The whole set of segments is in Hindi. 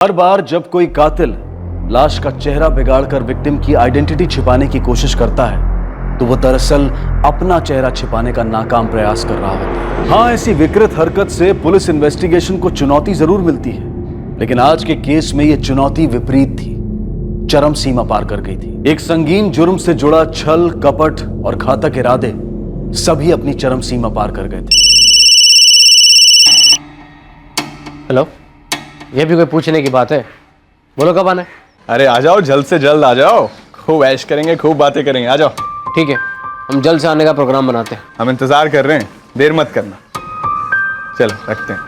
हर बार जब कोई कातिल लाश का चेहरा बिगाड़कर विक्टिम की आइडेंटिटी छिपाने की कोशिश करता है तो वो दरअसल अपना चेहरा छिपाने का नाकाम प्रयास कर रहा होता है। हाँ, ऐसी विकृत हरकत से पुलिस इन्वेस्टिगेशन को चुनौती जरूर मिलती है, लेकिन आज के केस में ये चुनौती विपरीत थी, चरम सीमा पार कर गई थी। एक संगीन जुर्म से जुड़ा छल, कपट और घातक इरादे सभी अपनी चरम सीमा पार कर गए थे। हेलो, ये भी कोई पूछने की बात है? बोलो कब आना है? अरे आ जाओ, जल्द से जल्द आ जाओ। खूब ऐश करेंगे, खूब बातें करेंगे। आ जाओ। ठीक है, हम जल्द से आने का प्रोग्राम बनाते हैं। हम इंतजार कर रहे हैं, देर मत करना। चलो रखते हैं।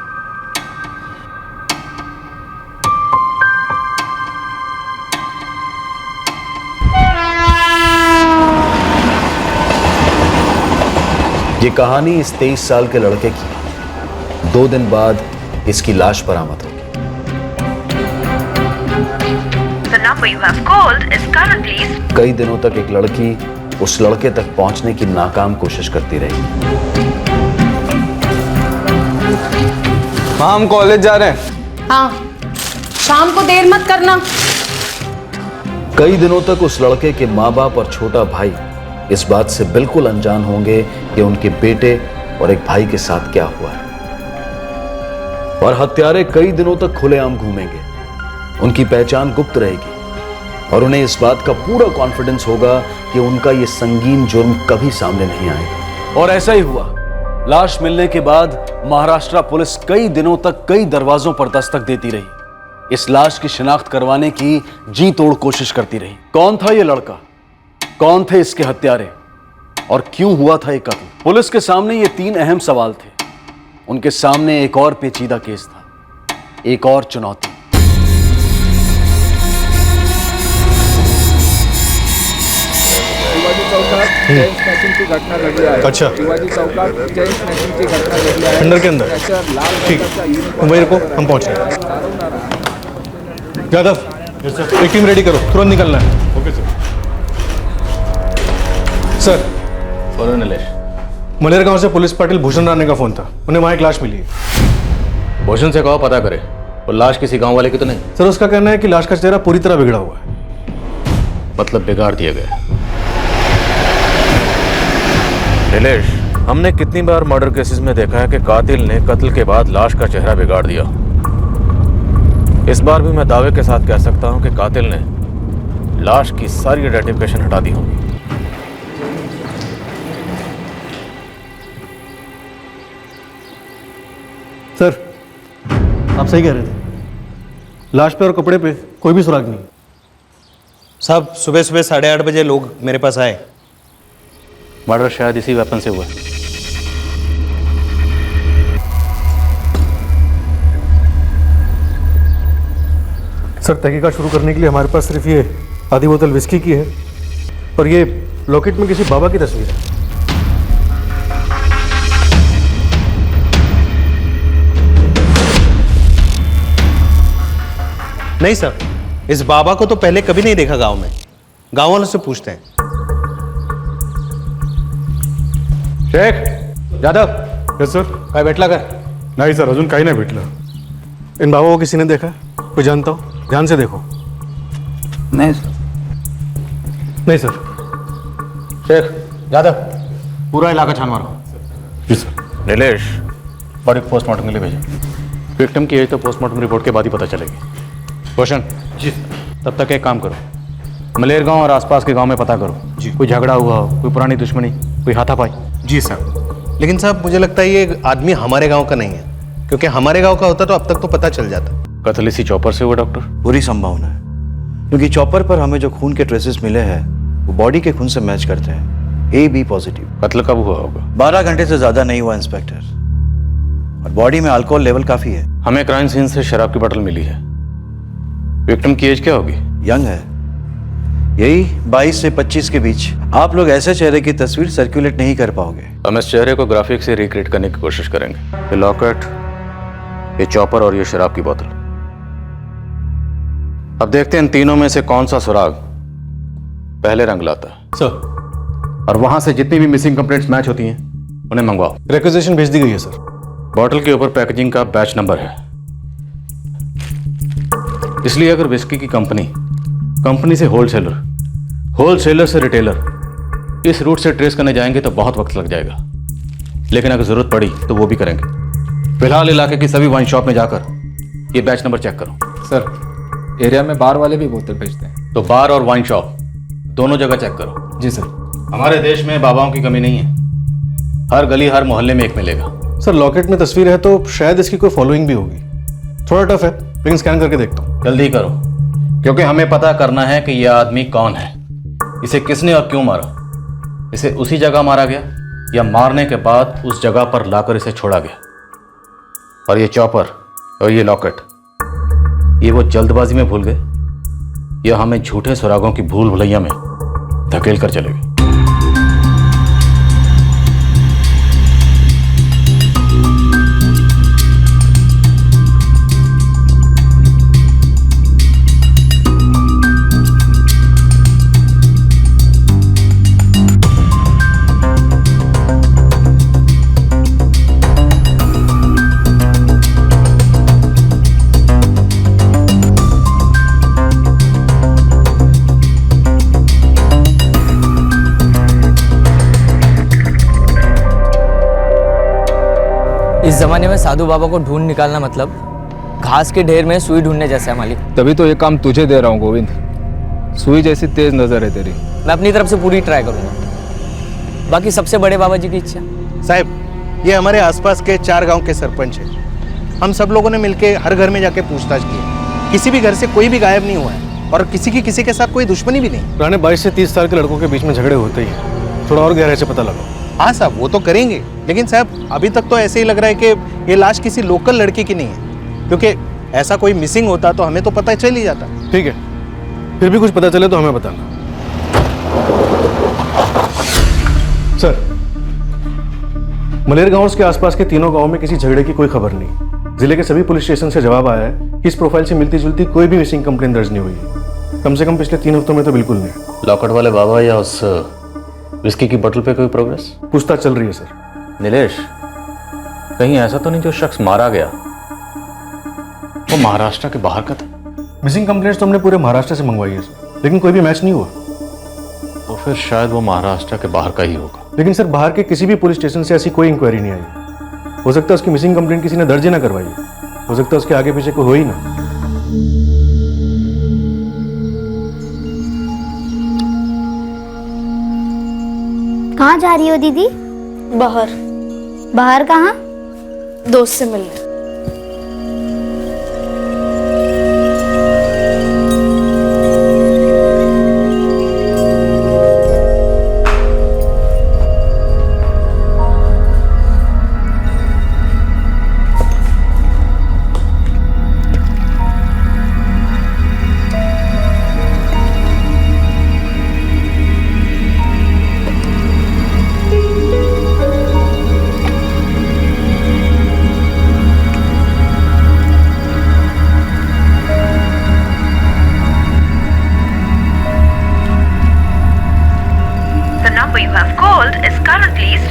ये कहानी इस 23 साल के लड़के की 2 दिन बाद इसकी लाश बरामद होगी। The number you have called is currently... कई दिनों तक एक लड़की उस लड़के तक पहुंचने की नाकाम कोशिश करती रही। हाँ, हम कॉलेज जा रहे हैं। हाँ, शाम को देर मत करना। कई दिनों तक उस लड़के के माँ बाप और छोटा भाई इस बात से बिल्कुल अनजान होंगे कि उनके बेटे और एक भाई के साथ क्या हुआ है, और हत्यारे कई दिनों तक खुलेआम घूमेंगे। उनकी पहचान गुप्त रहेगी और उन्हें इस बात का पूरा कॉन्फिडेंस होगा कि उनका यह संगीन जुर्म कभी सामने नहीं आएगा। और ऐसा ही हुआ। लाश मिलने के बाद महाराष्ट्र पुलिस कई दिनों तक कई दरवाजों पर दस्तक देती रही। इस लाश की शिनाख्त करवाने की जी तोड़ कोशिश करती रही। कौन था यह लड़का, कौन थे इसके हत्यारे और क्यों हुआ था यह कत्ल? पुलिस के सामने ये 3 अहम सवाल थे। उनके सामने एक और पेचीदा केस था, एक और चुनौती। अच्छा, अंदर के अंदर। ठीक, तुम वहीं रुको, हम पहुंच रहे हैं। यादव, एक टीम रेडी करो, तुरंत निकलना है। Okay sir. बोलो नीलेश। मलेर गांव से पुलिस पाटिल भूषण राणे का फोन था, उन्हें वहां एक लाश मिली है। भूषण से कहो पता करे, और लाश किसी गांव वाले की तो नहीं? सर, उसका कहना है कि लाश का चेहरा पूरी तरह बिगड़ा हुआ है। मतलब बिगाड़ दिया गया। नीलेश, हमने कितनी बार मर्डर केसेस में देखा है कि कातिल ने कत्ल के बाद लाश का चेहरा बिगाड़ दिया। इस बार भी मैं दावे के साथ कह सकता हूं कि कातिल ने लाश की सारी आइडेंटिफिकेशन हटा दी होगी। सर, आप सही कह रहे थे, लाश पे और कपड़े पे कोई भी सुराग नहीं। साहब, सुबह सुबह 8:30 बजे लोग मेरे पास आए। मर्डर शायद इसी वेपन से हुआ है। सर, तहकीकात शुरू करने के लिए हमारे पास सिर्फ ये आधी बोतल विस्की की है और ये लॉकेट में किसी बाबा की तस्वीर है। नहीं सर, इस बाबा को तो पहले कभी नहीं देखा गांव में। गांव वालों से पूछते हैं। Sheikh Yadav, yes sir. काय भेटला कर? नहीं सर, अजून काही नाही भेटलं। इन बाबा को किसी ने देखा? कोई जानता हो? ध्यान से देखो। नहीं सर। नहीं सर। शेख यादव, पूरा इलाका छान मारो। जी सर। नीलेश, बॉडी को पोस्टमार्टम के लिए भेजें। विक्टिम की एज तो पोस्टमार्टम रिपोर्ट के बाद ही पता चलेगी। भूषण जी, तब तक एक काम करो, मलेर गांव और आसपास के गांव में पता करो जी। कोई झगड़ा हुआ हो, कोई पुरानी दुश्मनी, कोई हाथापाई। जी सर। लेकिन साहब, मुझे लगता है ये आदमी हमारे गांव का नहीं है, क्योंकि हमारे गांव का होता तो अब तक तो पता चल जाता। कत्ल इसी चॉपर से हुआ डॉक्टर? पूरी संभावना है, क्योंकि चॉपर पर हमें जो खून के ट्रेसेस मिले हैं वो बॉडी के खून से मैच करते हैं। AB positive. कत्ल कब हुआ होगा? 12 घंटे से ज्यादा नहीं हुआ इंस्पेक्टर, और बॉडी में अल्कोहल लेवल काफी है। हमें क्राइम सीन से शराब की बोतल मिली है। विक्टिम की एज क्या होगी? यंग है, यही 22 से 25 के बीच। आप लोग ऐसे चेहरे की तस्वीर सर्कुलेट नहीं कर पाओगे। हम इस चेहरे को ग्राफिक से रिक्रिएट करने की कोशिश करेंगे। ये लॉकेट, ये चॉपर और ये शराब की बोतल। अब देखते हैं इन तीनों में से कौन सा सुराग पहले रंग लाता है। सर। और वहां से जितनी भी मिसिंग कंप्लेंट्स मैच होती हैं उन्हें मंगवाओ। रिक्वेजिशन भेज दी गई है सर। बॉटल के ऊपर पैकेजिंग का बैच नंबर है। इसलिए अगर विस्की की कंपनी, कंपनी से होलसेलर, होलसेलर से रिटेलर इस रूट से ट्रेस करने जाएंगे तो बहुत वक्त लग जाएगा। लेकिन अगर जरूरत पड़ी तो वो भी करेंगे। फिलहाल इलाके की सभी वाइन शॉप में जाकर ये बैच नंबर चेक करो। सर, एरिया में बार वाले भी बोतल बेचते हैं। तो बार और वाइन शॉप दोनों जगह चेक करो। जी सर। हमारे देश में बाबाओं की कमी नहीं है, हर गली हर मोहल्ले में एक मिलेगा। सर लॉकेट में तस्वीर है तो शायद इसकी कोई फॉलोइंग भी होगी। थोड़ा टफ है लेकिन स्कैन करके देखता हूँ। जल्दी करो, क्योंकि हमें पता करना है कि यह आदमी कौन है, इसे किसने और क्यों मारा। इसे उसी जगह मारा गया या मारने के बाद उस जगह पर लाकर इसे छोड़ा गया। और ये चॉपर और ये लॉकेट, ये वो जल्दबाजी में भूल गए या हमें झूठे सुरागों की भूल भुलैया में धकेल कर चले गए। इस जमाने में साधु बाबा को ढूंढ निकालना मतलब घास के ढेर में सुई ढूंढने जैसा है मालिक। तभी तो ये काम तुझे दे रहा हूँ गोविंद। सुई जैसी तेज नजर है तेरी। मैं अपनी तरफ से पूरी ट्राई करूंगा। बाकी सबसे बड़े बाबा जी की इच्छा। साहब, ये हमारे आसपास के 4 गांव के सरपंच हैं। हम सब लोगों ने मिलकर हर घर में जाके पूछताछ की, किसी भी घर से कोई भी गायब नहीं हुआ है और किसी के साथ कोई दुश्मनी भी नहीं। पुराने 22 से 30 साल के लड़कों के बीच में झगड़े होते ही हैं। थोड़ा और गहराई से पता लगाओ। हाँ साहब, वो तो करेंगे, लेकिन साहब अभी तक तो ऐसे ही लग रहा है कि ये लाश किसी लोकल लड़की की नहीं है, क्योंकि ऐसा कोई मिसिंग होता तो हमें तो पता चल ही जाता। ठीक है, फिर भी कुछ पता चले तो हमें बताना। सर, मलेर गांव के आसपास के तीनों गांवों में किसी झगड़े की कोई खबर नहीं। जिले के सभी पुलिस स्टेशन से जवाब आया है कि इस प्रोफाइल से मिलती जुलती कोई भी मिसिंग कंप्लेंट दर्ज नहीं हुई। कम से कम पिछले 3 हफ्तों में तो बिल्कुल नहीं। लॉकेट वाले बाबा या उस विस्की की बोतल पे कोई प्रोग्रेस? पूछताछ चल रही है सर। नीलेश, कहीं ऐसा तो नहीं जो शख्स मारा गया वो महाराष्ट्र के बाहर का था? मिसिंग कंप्लेंट्स तो हमने पूरे महाराष्ट्र से मंगवाई है सर, लेकिन कोई भी मैच नहीं हुआ। तो फिर शायद वो महाराष्ट्र के बाहर का ही होगा। लेकिन सर बाहर के किसी भी पुलिस स्टेशन से ऐसी कोई इंक्वायरी नहीं आई। हो सकता है उसकी मिसिंग कंप्लेंट किसी ने दर्ज ही ना करवाई। हो सकता है उसके आगे पीछे कोई हो ही ना। कहाँ जा रही हो दीदी? बाहर। बाहर कहाँ? दोस्त से मिलने।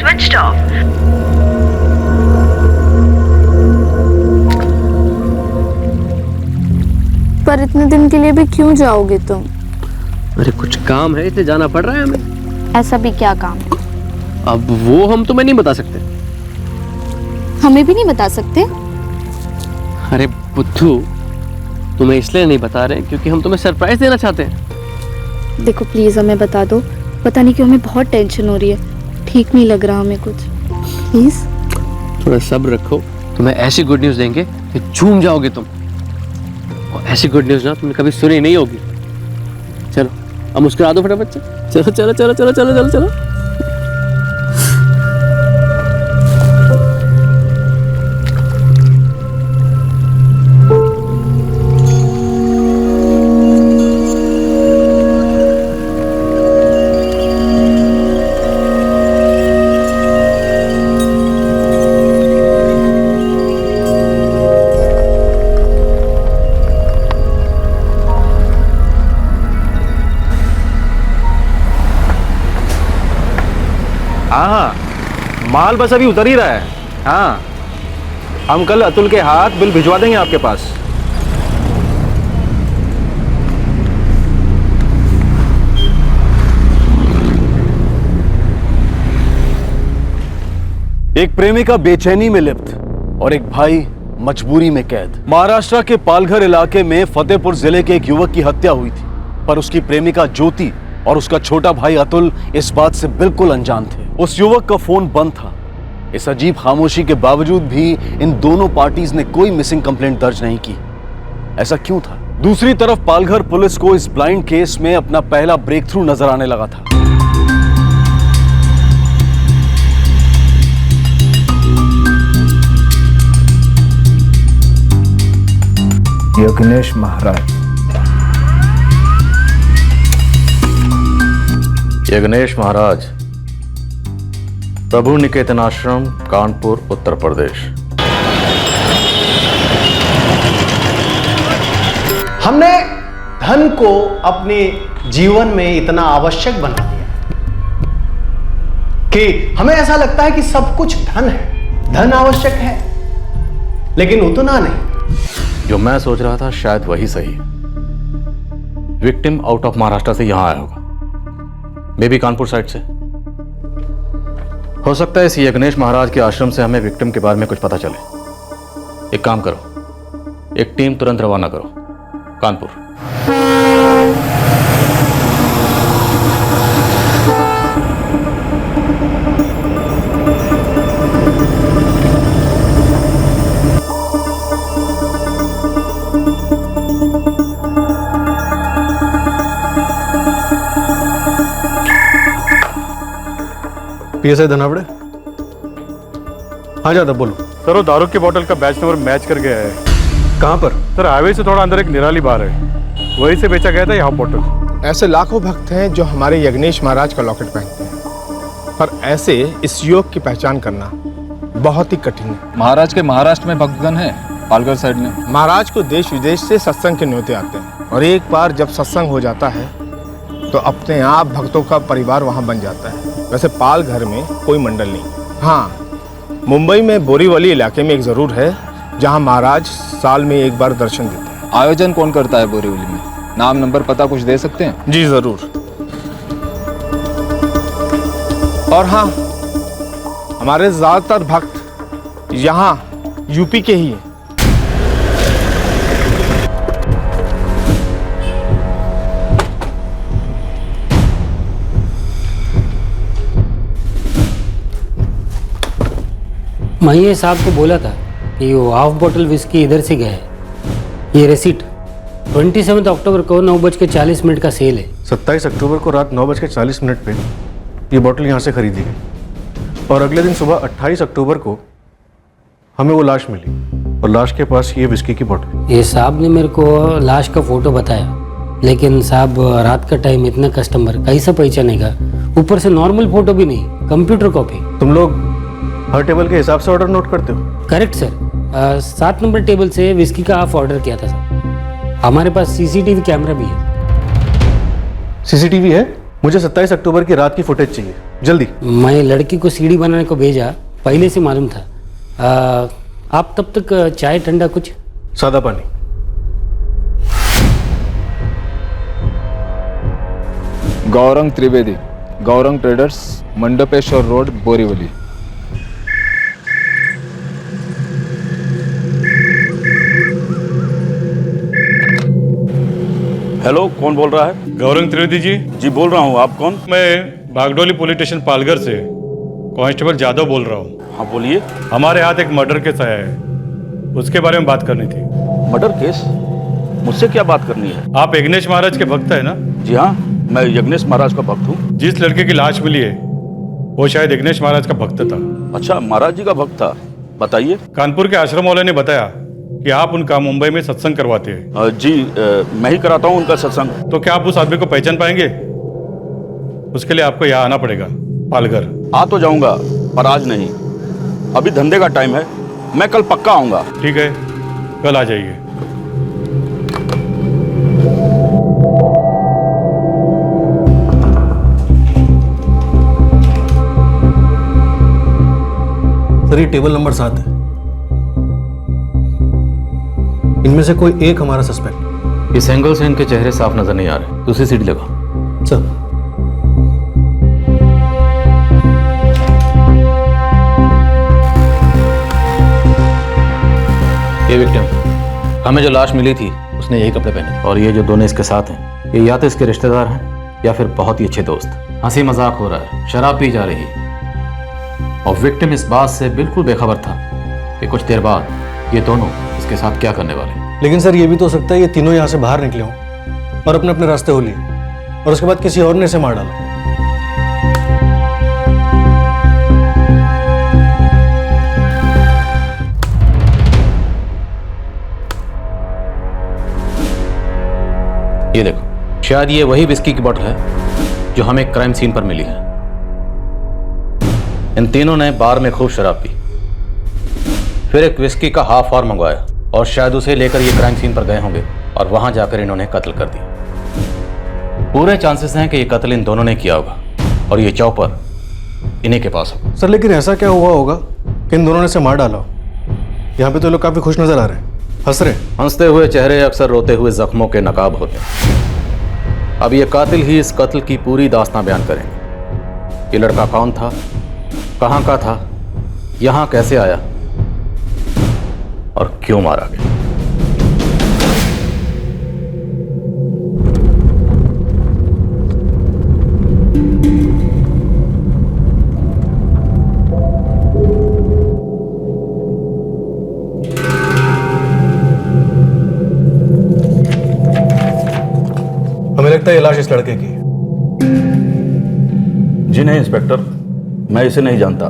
switched off. पर इतने दिन के लिए भी क्यों जाओगे तुम? अरे कुछ काम है इसलिए जाना पड़ रहा है हमें। ऐसा भी क्या काम है? अब वो हम तुम्हें नहीं बता सकते। हमें भी नहीं बता सकते? अरे बुद्धू, तुम्हें इसलिए नहीं बता रहे क्योंकि हम तुम्हें सरप्राइज देना चाहते हैं। देखो प्लीज हमें बता दो, पता नहीं क्यों हमें बहुत टेंशन हो रही है, ठीक नहीं लग रहा हमें कुछ, प्लीज। थोड़ा सब्र रखो, तुम्हें ऐसी गुड न्यूज देंगे कि झूम जाओगे तुम, और ऐसी गुड न्यूज ना तुमने कभी सुनी नहीं होगी। चलो अब मुस्कुरा दो फटाफट से। चलो चलो चलो चलो चलो चलो चलो। हाँ, माल बस अभी उतर ही रहा है। हाँ, हम कल अतुल के हाथ बिल भिजवा देंगे आपके पास। एक प्रेमिका बेचैनी में लिप्त और एक भाई मजबूरी में कैद। महाराष्ट्र के पालघर इलाके में फतेहपुर जिले के एक युवक की हत्या हुई थी, पर उसकी प्रेमिका ज्योति और उसका छोटा भाई अतुल इस बात से बिल्कुल अनजान थे। उस युवक का फोन बंद था। इस अजीब खामोशी के बावजूद भी इन दोनों पार्टीज ने कोई मिसिंग कंप्लेंट दर्ज नहीं की। ऐसा क्यों था? दूसरी तरफ पालघर पुलिस को इस ब्लाइंड केस में अपना पहला ब्रेक थ्रू नजर आने लगा था। यज्ञेश महाराज। यज्ञेश महाराज, प्रभु निकेतन आश्रम, कानपुर, उत्तर प्रदेश। हमने धन को अपने जीवन में इतना आवश्यक बना दिया कि हमें ऐसा लगता है कि सब कुछ धन है, धन आवश्यक है, लेकिन उतना नहीं। जो मैं सोच रहा था शायद वही सही। विक्टिम आउट ऑफ महाराष्ट्र से यहां आया होगा, मे बी कानपुर साइड से। हो सकता है इस यज्ञेश महाराज के आश्रम से हमें विक्टिम के बारे में कुछ पता चले। एक काम करो, एक टीम तुरंत रवाना करो कानपुर। पीएसआई धनावड़े। हाँ जादव बोलो। सर वो दारू की बोतल का बैच नंबर मैच कर गया है। कहाँ पर? सर हाईवे से थोड़ा अंदर एक निराली बार है, वहीं से बेचा गया था यहाँ बोतल। ऐसे लाखों भक्त हैं जो हमारे यज्ञेश महाराज का लॉकेट पहनते हैं, पर ऐसे इस युवक की पहचान करना बहुत ही कठिन है। महाराज के महाराष्ट्र में भक्तगण है, पालघर साइड में। महाराज को देश विदेश से सत्संग के न्योते आते हैं, और एक बार जब सत्संग हो जाता है तो अपने आप भक्तों का परिवार वहाँ बन जाता है। वैसे पालघर में कोई मंडल नहीं। हाँ, मुंबई में बोरीवली इलाके में एक जरूर है जहाँ महाराज साल में एक बार दर्शन देते हैं। आयोजन कौन करता है बोरीवली में? नाम नंबर पता कुछ दे सकते हैं? जी जरूर। और हाँ, हमारे ज्यादातर भक्त यहाँ यूपी के ही हैं। मैं साहब को बोला था कि वो हाफ बोतल विस्की इधर से गया है। ये रेसिट 27 अक्टूबर को 9:40 का सेल है। 27 अक्टूबर को रात 9:40 पे ये बोतल यहाँ से खरीदी गई, और अगले दिन सुबह 28 अक्टूबर को हमें वो लाश मिली, और लाश के पास ये विस्की की बोतल। ये साहब ने मेरे को लाश का फोटो बताया, लेकिन साहब रात का टाइम इतना कस्टमर कैसे पहचानेगा? ऊपर से नॉर्मल फोटो भी नहीं, कंप्यूटर कॉपी। तुम लोग हर टेबल के हिसाब से ऑर्डर नोट करते हो? Correct sir. 7 नंबर टेबल से विस्की का हाफ ऑर्डर किया था सर। हमारे पास सीसीटीवी कैमरा भी है। सीसीटीवी है? मुझे 27 अक्टूबर की रात की फुटेज चाहिए, जल्दी। मैं लड़की को सीडी बनाने को भेजा, पहले से मालूम था। आप तब तक चाय ठंडा कुछ? सादा पानी। Gaurang Trivedi, Gaurang traders, Mandapeshwar road, Borivali. Hello, कौन बोल रहा है? गौरंग त्रिवेदी जी। जी बोल रहा हूँ, आप कौन? मैं बागडोली पुलिस स्टेशन पालघर से कांस्टेबल जादव बोल रहा हूँ। हाँ बोलिए। हमारे हाथ एक मर्डर केस आया है, उसके बारे में बात करनी थी। Murder case? मुझसे क्या बात करनी है? आप यज्ञेश महाराज के भक्त है ना? जी हाँ, मैं यज्ञेश महाराज का भक्त हूँ। जिस लड़के की लाश मिली है वो शायद यज्ञेश महाराज का भक्त था। अच्छा, महाराज जी का भक्त था, बताइए। कानपुर के आश्रम वाले ने बताया कि आप उनका मुंबई में सत्संग करवाते हैं। जी मैं ही कराता हूँ उनका सत्संग। तो क्या आप उस आदमी को पहचान पाएंगे? उसके लिए आपको यहाँ आना पड़ेगा, पालघर। आ तो जाऊंगा, पर आज नहीं, अभी धंधे का टाइम है। मैं कल पक्का आऊंगा। ठीक है, कल आ जाइए। सर ये टेबल नंबर 7 है, इनमें से कोई एक हमारा सस्पेक्ट। इस एंगल से इनके चेहरे साफ नजर नहीं आ रहे, दूसरी सीट लगा। सर ये विक्टिम, हमें जो लाश मिली थी उसने यही कपड़े पहने थे। और ये जो दोनों इसके साथ हैं, ये या तो इसके रिश्तेदार हैं या फिर बहुत ही अच्छे दोस्त। हंसी मजाक हो रहा है, शराब पी जा रही है, और विक्टिम इस बात से बिल्कुल बेखबर था कि कुछ देर बाद ये दोनों इसके साथ क्या करने वाले हैं। लेकिन सर ये भी तो हो सकता है ये तीनों यहाँ से बाहर निकले हों और अपने अपने रास्ते हो लिए, और उसके बाद किसी और ने इसे मार डाला। ये देखो, शायद ये वही विस्की की बोतल है जो हमें क्राइम सीन पर मिली है। इन तीनों ने बार में खूब शराब पी, फिर एक विस्की का हाफ और मंगवाया, और शायद उसे लेकर ये क्राइम सीन पर गए होंगे और वहां जाकर इन्होंने कत्ल कर दिया। पूरे चांसेस हैं कि ये कत्ल इन दोनों ने किया होगा और ये चौपर इन्हीं के पास होगा। सर लेकिन ऐसा क्या हुआ होगा कि इन दोनों ने इसे मार डाला हो? यहाँ पे तो लोग काफी खुश नजर आ रहे हैं, हंस रहे। हंसते हुए चेहरे अक्सर रोते हुए जख्मों के नकाब होते हैं। अब ये कातिल ही इस कत्ल की पूरी दास्तां बयान करेंगे। ये लड़का कौन था, कहाँ का था, यहाँ कैसे आया और क्यों मारा गया। हमें लगता है ये लाश इस लड़के की है। जी नहीं इंस्पेक्टर, मैं इसे नहीं जानता।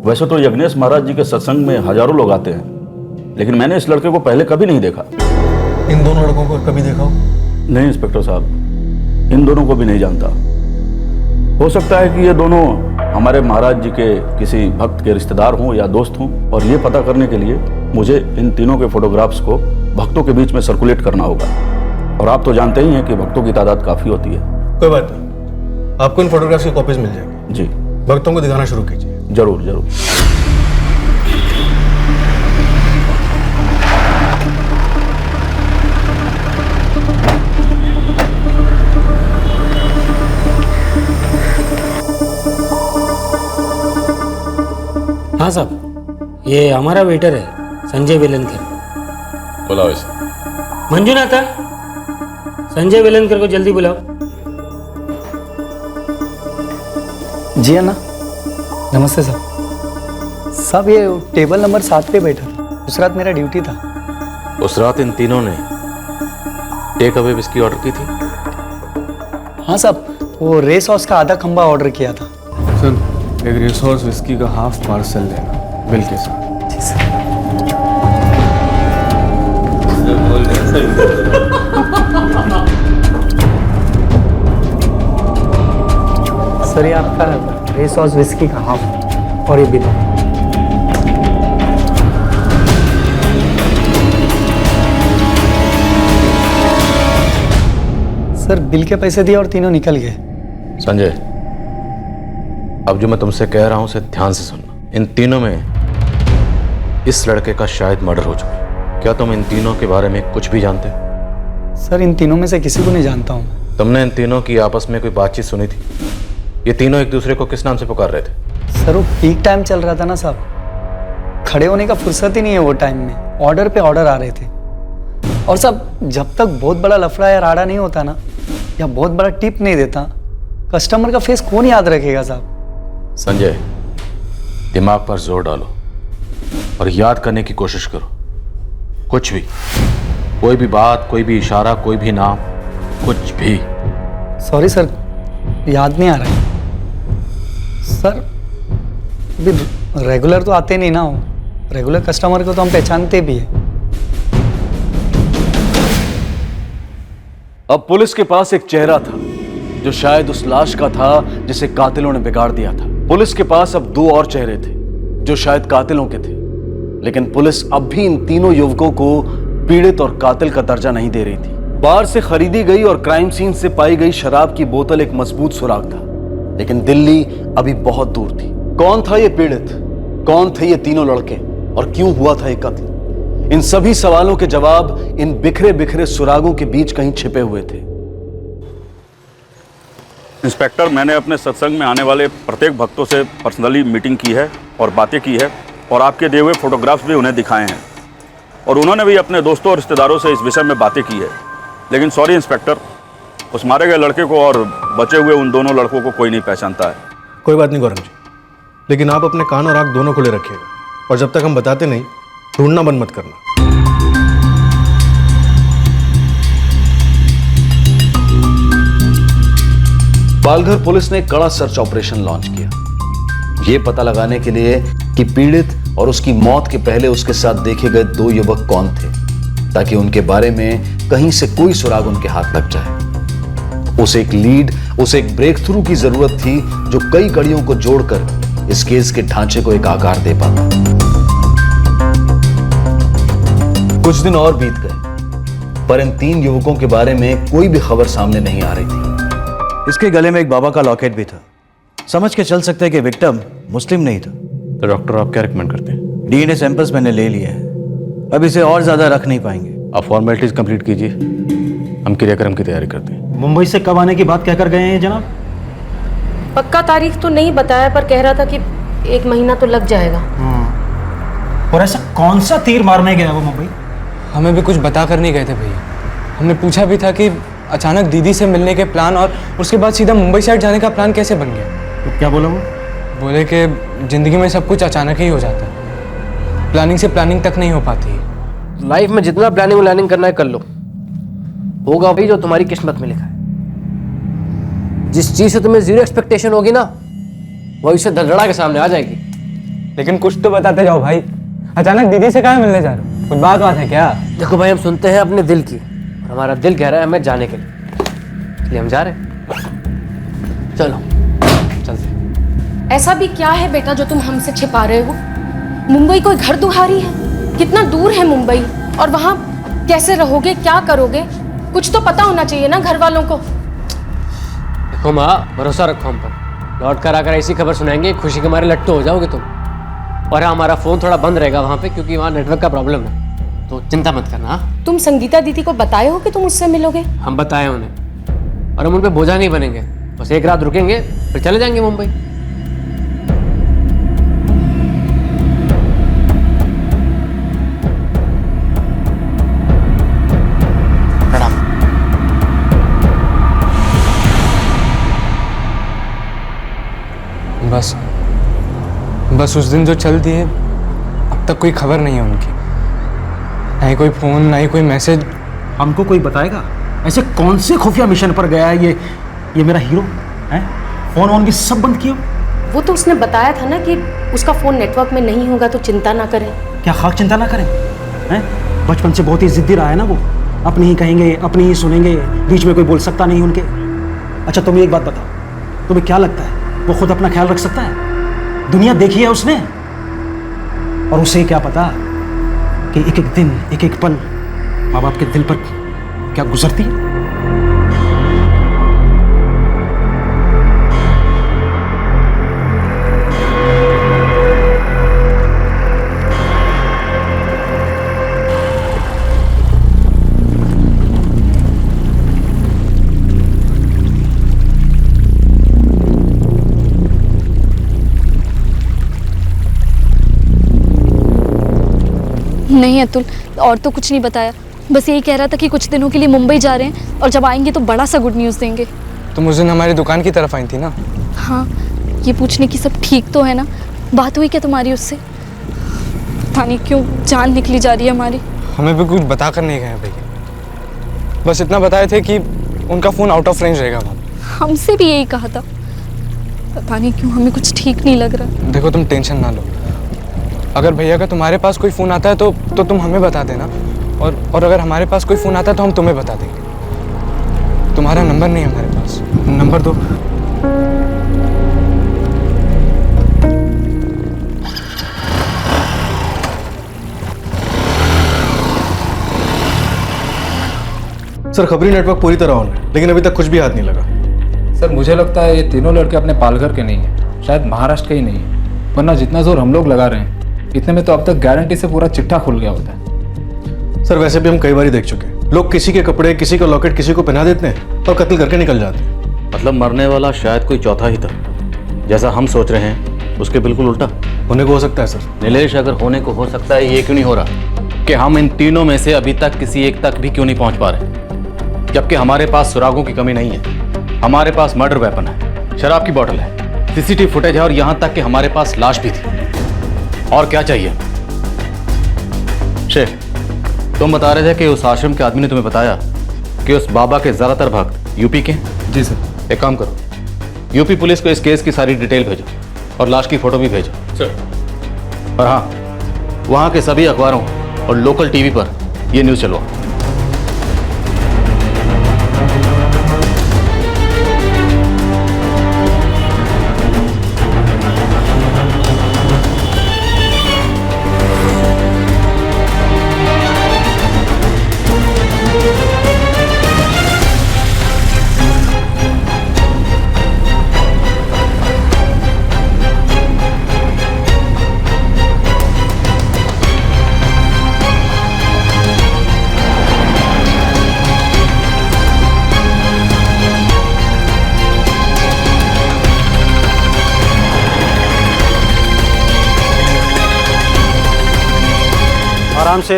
वैसे तो यज्ञेश महाराज जी के सत्संग में हजारों लोग आते हैं, लेकिन मैंने इस लड़के को पहले कभी नहीं देखा। इन दोनों लड़कों को कभी देखा हो? नहीं इंस्पेक्टर साहब, इन दोनों को भी नहीं जानता। हो सकता है कि ये दोनों हमारे महाराज जी के किसी भक्त के रिश्तेदार हों या दोस्त हों, और ये पता करने के लिए मुझे इन तीनों के फोटोग्राफ्स को भक्तों के बीच में सर्कुलेट करना होगा। और आप तो जानते ही हैं कि भक्तों की तादाद काफी होती है। कोई बात नहीं, आपको इन फोटोग्राफ्स की कॉपीज मिल जाएगी। जी, भक्तों को दिखाना शुरू कीजिए। जरूर जरूर। हाँ साहब, ये हमारा वेटर है संजय वेलनकर। बुलाओ इसे। मंजुनाथा, संजय वेलनकर को जल्दी बुलाओ। जी अन्ना। नमस्ते साहब। साहब ये टेबल नंबर 7 पे बैठा था, उस रात मेरा ड्यूटी था। उस रात इन तीनों ने टेक अवे विस्की ऑर्डर की थी? हाँ साहब, वो रेस हॉर्स का आधा खंबा ऑर्डर किया था। सर एक रेस हॉर्स विस्की का हाफ पार्सल लेना, बिल के साथ। जी सर। सर ये आपका रेस हॉर्स विस्की का हाफ और ये बिल। सर बिल के पैसे दिए और तीनों निकल गए। संजय, अब जो मैं तुमसे कह रहा हूं उसे ध्यान से सुनना। इन तीनों में इस लड़के का शायद मर्डर हो चुका है। क्या तुम इन तीनों के बारे में कुछ भी जानते? सर इन तीनों में से किसी को नहीं जानता हूँ। तुमने इन तीनों की आपस में कोई बातचीत सुनी थी? ये तीनों एक दूसरे को किस नाम से पुकार रहे थे? सर वो पीक टाइम चल रहा था ना साहब, खड़े होने का फुर्सत ही नहीं है वो टाइम में, ऑर्डर पे ऑर्डर आ रहे थे। और साहब जब तक बहुत बड़ा लफड़ा या राड़ा नहीं होता ना, या बहुत बड़ा टिप नहीं देता, कस्टमर का फेस कौन याद रखेगा साहब। संजय, दिमाग पर जोर डालो और याद करने की कोशिश करो। कुछ भी, कोई भी बात, कोई भी इशारा, कोई भी नाम, कुछ भी। सॉरी सर, याद नहीं आ रहा है। सर अभी रेगुलर तो आते नहीं ना हो, रेगुलर कस्टमर को तो हम पहचानते भी है। अब पुलिस के पास एक चेहरा था जो शायद उस लाश का था जिसे कातिलों ने बिगाड़ दिया था। पुलिस के पास अब 2 और चेहरे थे जो शायद कातिलों के थे, लेकिन पुलिस अब भी इन तीनों युवकों को पीड़ित और कातिल का दर्जा नहीं दे रही थी। बार से खरीदी गई और क्राइम सीन से पाई गई शराब की बोतल एक मजबूत सुराग था, लेकिन दिल्ली अभी बहुत दूर थी। कौन था ये पीड़ित, कौन थे ये तीनों लड़के, और क्यों हुआ था ये कत्ल? इन सभी सवालों के जवाब इन बिखरे बिखरे सुरागों के बीच कहीं छिपे हुए थे। इंस्पेक्टर, मैंने अपने सत्संग में आने वाले प्रत्येक भक्तों से पर्सनली मीटिंग की है और बातें की है, और आपके दिए हुए फोटोग्राफ्स भी उन्हें दिखाए हैं। और उन्होंने भी अपने दोस्तों और रिश्तेदारों से इस विषय में बातें की है। लेकिन सॉरी इंस्पेक्टर, उस मारे गए लड़के को और बचे हुए उन दोनों लड़कों को कोई नहीं पहचानता है। कोई बात नहीं गौरव जी, लेकिन आप अपने कान और आंख दोनों खुले रखिएगा, और जब तक हम बताते नहीं ढूंढना बंद मत करना। पालघर पुलिस ने कड़ा सर्च ऑपरेशन लॉन्च किया, ये पता लगाने के लिए कि पीड़ित और उसकी मौत के पहले उसके साथ देखे गए 2 युवक कौन थे, ताकि उनके बारे में कहीं से कोई सुराग उनके हाथ लग जाए। उसे एक लीड, उसे एक ब्रेक थ्रू की जरूरत थी जो कई कड़ियों को जोड़कर इस केस के ढांचे को एक आकार दे पाता। कुछ दिन और बीत गए, पर इन 3 युवकों के बारे में कोई भी खबर सामने नहीं आ रही थी। इसके गले में एक बाबा का लॉकेट भी था। समझ के चल सकते हैं कि विक्टिम मुस्लिम नहीं था। तो डॉक्टर आप क्या रिकमेंड करते हैं? डीएनए सैंपल्स मैंने ले लिए हैं, अब इसे और ज्यादा रख नहीं पाएंगे। आप फॉर्मेलिटीज कंप्लीट कीजिए, हम क्रियाक्रम की तैयारी करते हैं। मुंबई से कब आने की बात कहकर गए हैं जनाब? पक्का तारीख तो नहीं बताया, पर कह रहा था कि 1 महीना तो लग जाएगा। और ऐसा कौन सा तीर मारने गया वो मुंबई? हमें भी कुछ बता कर नहीं गए थे भैया। हमने पूछा भी था कि अचानक दीदी से मिलने के प्लान और उसके बाद सीधा मुंबई साइड जाने का प्लान कैसे बन गया। तो क्या बोला वो? बोले कि जिंदगी में सब कुछ अचानक ही हो जाता है, प्लानिंग से प्लानिंग तक नहीं हो पाती। लाइफ में जितना प्लानिंग व्लानिंग करना है कर लो, होगा वही जो तुम्हारी किस्मत में लिखा है। जिस चीज से तुम्हें 0 एक्सपेक्टेशन होगी ना, वही से धड़धड़ा के सामने आ जाएगी। लेकिन कुछ तो बताते जाओ भाई, अचानक दीदी से कहाँ मिलने जा रहे हो? कुछ बात है क्या? देखो भाई, हम सुनते हैं अपने दिल की, और हमारा दिल कह रहा है हमें जाने के लिए हम जा रहे हैं। चलो चलते। ऐसा भी क्या है बेटा जो तुम हमसे छिपा रहे हो? मुंबई कोई घर दुहारी है? कितना दूर है मुंबई, और वहां कैसे रहोगे, क्या करोगे? कुछ तो पता होना चाहिए ना घर वालों को। देखो माँ, भरोसा रखो हम पर। लौट कर आकर ऐसी खबर सुनाएंगे, खुशी के मारे लट्टू हो जाओगे तुम। और हमारा फोन थोड़ा बंद रहेगा वहां पे, क्योंकि वहां नेटवर्क का प्रॉब्लम है, तो चिंता मत करना। तुम संगीता दीदी को बताए हो कि तुम उससे मिलोगे? हम बताए उन्हें, और हम उन पे बोझा नहीं बनेंगे। बस 1 रात रुकेंगे, फिर चले जाएंगे मुंबई। बस उस दिन जो चल दिए, अब तक कोई खबर नहीं है उनकी। ना ही कोई फोन, ना ही कोई मैसेज। हमको कोई बताएगा ऐसे कौन से खुफिया मिशन पर गया है ये मेरा हीरो है? फोन वोन भी सब बंद किया। वो तो उसने बताया था ना कि उसका फोन नेटवर्क में नहीं होगा तो चिंता ना करें। क्या खाक चिंता ना करें? हैं? बचपन से बहुत ही जिद्दी रहा है ना वो, अपनी ही कहेंगे, अपनी ही सुनेंगे, बीच में कोई बोल सकता नहीं उनके। अच्छा तुम्हें एक बात बताओ, तुम्हें क्या लगता है वो खुद अपना ख्याल रख सकता है? दुनिया देखी है उसने, और उसे क्या पता कि एक एक दिन, एक एक पल माँ बाप के दिल पर क्या गुजरती है। नहीं अतुल, और तो कुछ नहीं बताया, बस यही कह रहा था कि कुछ दिनों के लिए मुंबई जा रहे हैं, और जब आएंगे तो बड़ा सा गुड न्यूज़ देंगे। तुम उस दिन हमारी दुकान की तरफ आई थी ना? हाँ, ये पूछने की सब ठीक तो है ना? बात हुई क्या तुम्हारी उससे? पता नहीं क्यों जान निकली जा रही है हमारी। हमें भी कुछ बता कर नहीं गए भैया, बस इतना बताए थे कि उनका फ़ोन आउट ऑफ रेंज रहेगा। हमसे भी यही कहा था, पता नहीं क्यों हमें कुछ ठीक नहीं लग रहा। देखो तुम टेंशन ना लो, अगर भैया का तुम्हारे पास कोई फ़ोन आता है तो तुम हमें बता देना, और अगर हमारे पास कोई फ़ोन आता है तो हम तुम्हें बता देंगे। तुम्हारा नंबर नहीं है हमारे पास। नंबर दो। सर खबरी नेटवर्क पूरी तरह ऑन है, लेकिन अभी तक कुछ भी हाथ नहीं लगा। सर मुझे लगता है ये तीनों लड़के अपने पालघर के नहीं हैं, शायद महाराष्ट्र के ही नहीं है, वरना जितना जोर हम लोग लगा रहे हैं इतने में तो अब तक गारंटी से पूरा चिट्ठा खुल गया होता है। सर वैसे भी हम कई बार देख चुके हैं, लोग किसी के कपड़े, किसी का लॉकेट किसी को पहना देते हैं और कत्ल करके निकल जाते हैं। मतलब मरने वाला शायद कोई चौथा ही था, जैसा हम सोच रहे हैं उसके बिल्कुल उल्टा होने को हो सकता है। सर नीलेश, अगर होने को हो सकता है, ये क्यों नहीं हो रहा? कि हम इन तीनों में से अभी तक किसी एक तक भी क्यों नहीं पहुंच पा रहे, जबकि हमारे पास सुरागों की कमी नहीं है। हमारे पास मर्डर वेपन है, शराब की बोतल है, सीसीटीवी फुटेज है और यहां तक कि हमारे पास लाश भी थी। और क्या चाहिए? शेख, तुम बता रहे थे कि उस आश्रम के आदमी ने तुम्हें बताया कि उस बाबा के ज्यादातर भक्त यूपी के हैं। जी सर। एक काम करो, यूपी पुलिस को इस केस की सारी डिटेल भेजो और लाश की फोटो भी भेजो सर। और हाँ, वहां के सभी अखबारों और लोकल टीवी पर यह न्यूज़ चलवाओ।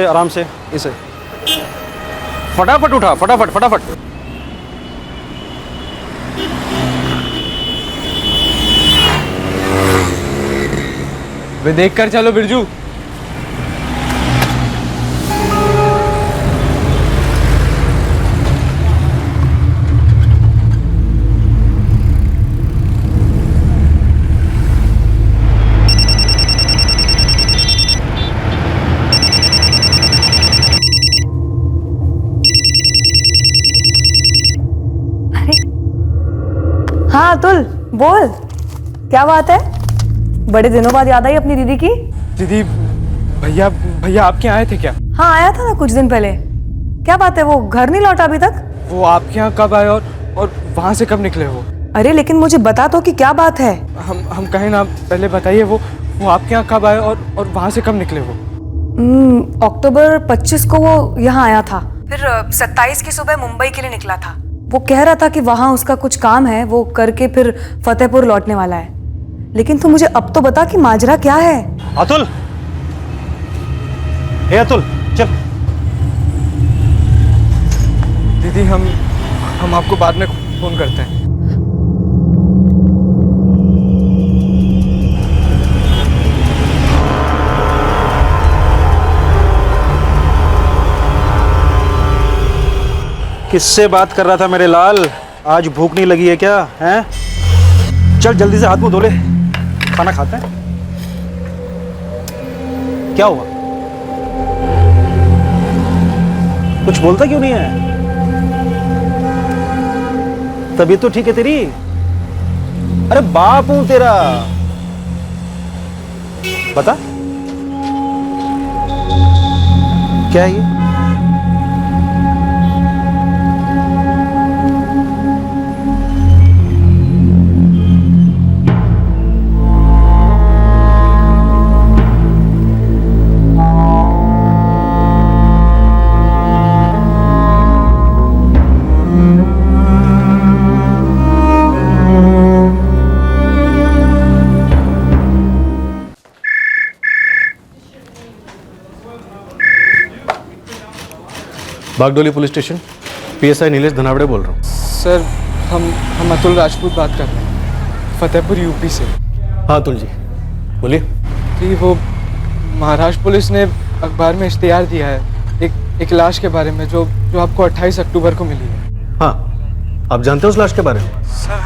आराम से इसे फटाफट उठा, फटाफट फटाफट। वे देख कर चलो बिरजू। हाँ अतुल, बोल क्या बात है? बड़े दिनों बाद याद आई अपनी दीदी की। दीदी, भैया भैया आपके यहाँ आए थे क्या? हाँ आया था ना कुछ दिन पहले। क्या बात है, वो घर नहीं लौटा अभी तक? वो आपके यहाँ कब आए और वहाँ से कब निकले वो? अरे लेकिन मुझे बता तो कि क्या बात है। हम कहें ना, पहले बताइए वो आपके यहाँ कब आए और वहाँ से कब निकले वो? अक्टूबर 25 को वो यहाँ आया था, फिर 27 की सुबह मुंबई के लिए निकला था। वो कह रहा था कि वहाँ उसका कुछ काम है, वो करके फिर फतेहपुर लौटने वाला है। लेकिन तू मुझे अब तो बता कि माजरा क्या है। अतुल, हे अतुल चल। दीदी हम आपको बाद में फोन करते हैं। किससे बात कर रहा था मेरे लाल? आज भूख नहीं लगी है क्या? हैं? चल जल्दी से हाथ मुंह धो ले, खाना खाते हैं। क्या हुआ? कुछ बोलता क्यों नहीं है? तबीयत तो ठीक है तेरी? अरे बाप हूं तेरा, बता क्या है ये? Bagdoli police station, PSI Nilesh Dhanawade बोल रहा हूँ। सर हम अतुल राजपूत बात कर रहे हैं, फतेहपुर यूपी से। हाँ अतुल जी बोलिए। कि वो महाराष्ट्र पुलिस ने अखबार में इश्तिहार दिया है एक लाश के बारे में जो आपको 28 अक्टूबर को मिली है। हाँ, आप जानते हो उस लाश के बारे में? सर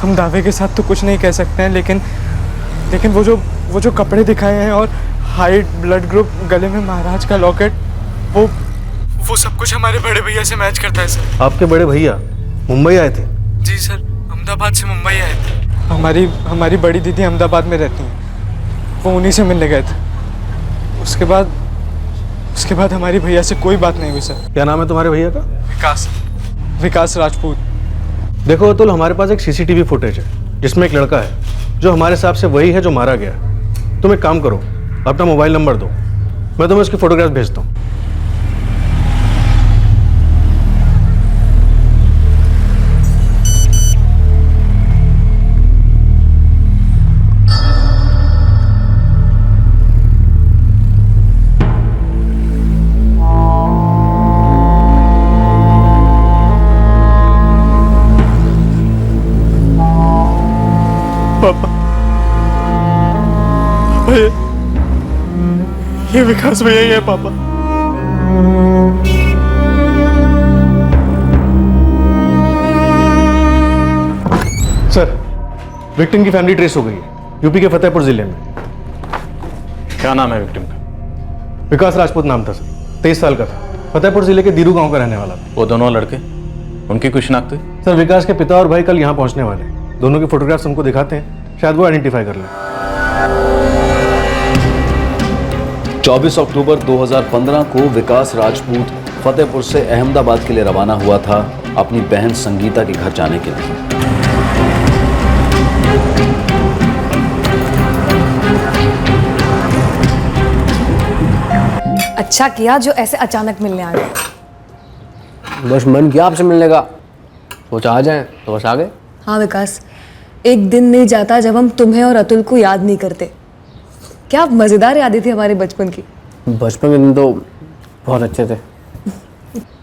हम दावे के साथ तो कुछ नहीं कह सकते हैं, लेकिन वो जो कपड़े दिखाए हैं और हाइट, ब्लड ग्रुप, गले में महाराज का लॉकेट, वो सब कुछ हमारे बड़े भैया से मैच करता है सर। आपके बड़े भैया मुंबई आए थे? जी सर, अहमदाबाद से मुंबई आए थे। हमारी बड़ी दीदी अहमदाबाद में रहती हैं, वो उन्हीं से मिलने गए थे। उसके बाद हमारी भैया से कोई बात नहीं हुई सर। क्या नाम है तुम्हारे भैया का? विकास राजपूत। देखो अतुल, हमारे पास एक सीसीटीवी फुटेज है जिसमें एक लड़का है जो हमारे हिसाब से वही है जो मारा गया। तुम एक काम करो, अपना मोबाइल नंबर दो, मैं तुम्हें उसकी फोटोग्राफ भेजता हूँ। पापा, ये विकास भैया ही है पापा। सर, विक्टिम की फैमिली ट्रेस हो गई है, यूपी के फतेहपुर जिले में। क्या नाम है विक्टिम का? विकास राजपूत नाम था सर, 23 साल का था, फतेहपुर जिले के दीरू गांव का रहने वाला था। वो दोनों लड़के, उनकी कुछ शिनाख्त हुई? सर, विकास के पिता और भाई कल यहाँ पहुंचने वाले हैं। दोनों के फोटोग्राफ्स हमको दिखाते हैं, शायद वो आइडेंटिफाई कर लें। 24 अक्टूबर 2015 को विकास राजपूत फतेहपुर से अहमदाबाद के लिए रवाना हुआ था अपनी बहन संगीता के घर जाने के लिए। अच्छा किया जो ऐसे अचानक मिलने आ गए। बस मन किया आपसे मिलने का, सोचा आ जाए तो बस आ गए। हाँ विकास, एक दिन नहीं जाता जब हम तुम्हें और अतुल को याद नहीं करते। क्या मजेदार यादें थी हमारे बचपन की। बचपन के दिन तो बहुत अच्छे थे।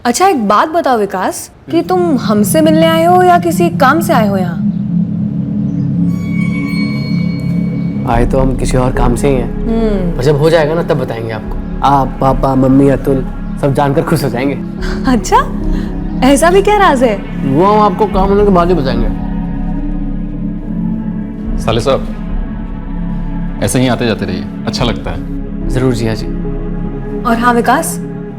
अच्छा एक बात बताओ विकास, कि तुम हमसे मिलने आए हो या किसी काम से आए हो यहाँ? आए तो हम किसी और काम से ही हैं। और जब हो जाएगा ना तब बताएंगे आपको। आप, पापा, मम्मी, अतुल सब जानकर खुश हो जाएंगे। अच्छा, ऐसा भी क्या राज है? वो हम आपको काम होने के बाद ही बताएंगे। साले साहब, ऐसे ही आते जाते रहिए, अच्छा लगता है। जरूर जिया जी। और हाँ विकास,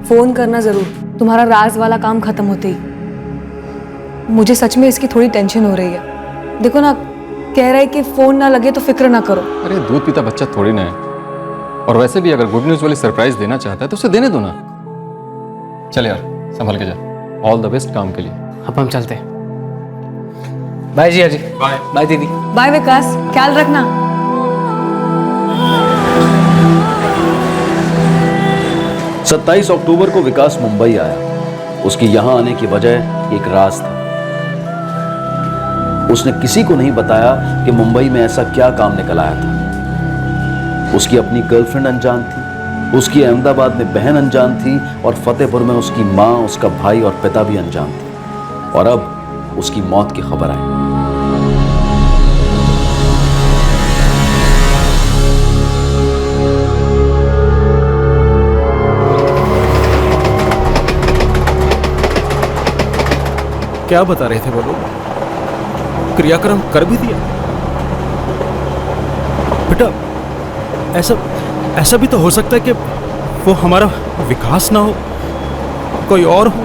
फोन करना जरूर तुम्हारा राज वाला काम खत्म होते ही। मुझे सच में इसकी थोड़ी टेंशन हो रही है। देखो ना, कह रहा है कि फोन ना लगे तो फिक्र ना करो। अरे दूध पीता बच्चा थोड़ी ना है, और वैसे भी अगर गुड न्यूज वाली सरप्राइज देना चाहता है तो उसे देने दो ना। चल यार, संभल के जा। ऑल द बेस्ट काम के लिए। अब हम चलते हैं। बाय जिया जी। बाय। बाय दीदी। बाय विकास, ख्याल रखना। 27 अक्टूबर को विकास मुंबई आया। उसकी यहां आने की वजह एक राज था। उसने किसी को नहीं बताया कि मुंबई में ऐसा क्या काम निकल आया था। उसकी अपनी गर्लफ्रेंड अनजान थी, उसकी अहमदाबाद में बहन अनजान थी, और फतेहपुर में उसकी माँ, उसका भाई और पिता भी अनजान थे। और अब उसकी मौत की खबर आई। क्या बता रहे थे वो लोग? क्रियाक्रम कर भी दिया? बेटा, ऐसा भी तो हो सकता है कि वो हमारा विकास ना हो, कोई और हो।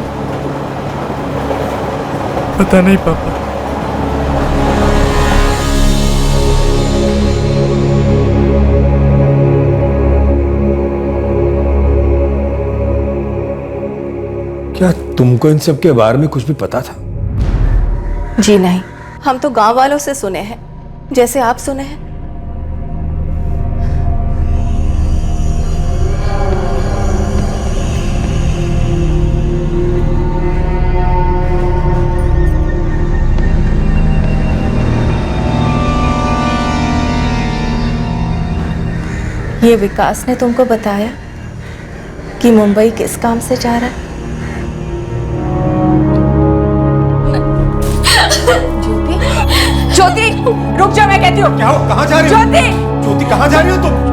पता नहीं पापा। क्या तुमको इन सब के बारे में कुछ भी पता था? जी नहीं, हम तो गांव वालों से सुने हैं, जैसे आप सुने हैं। ये विकास ने तुमको बताया कि मुंबई किस काम से जा रहा है? ज्योति, रुक जाओ, मैं कहती हूँ। क्या हो, कहाँ जा रही हो? ज्योति, ज्योति कहाँ जा रही हो तुम?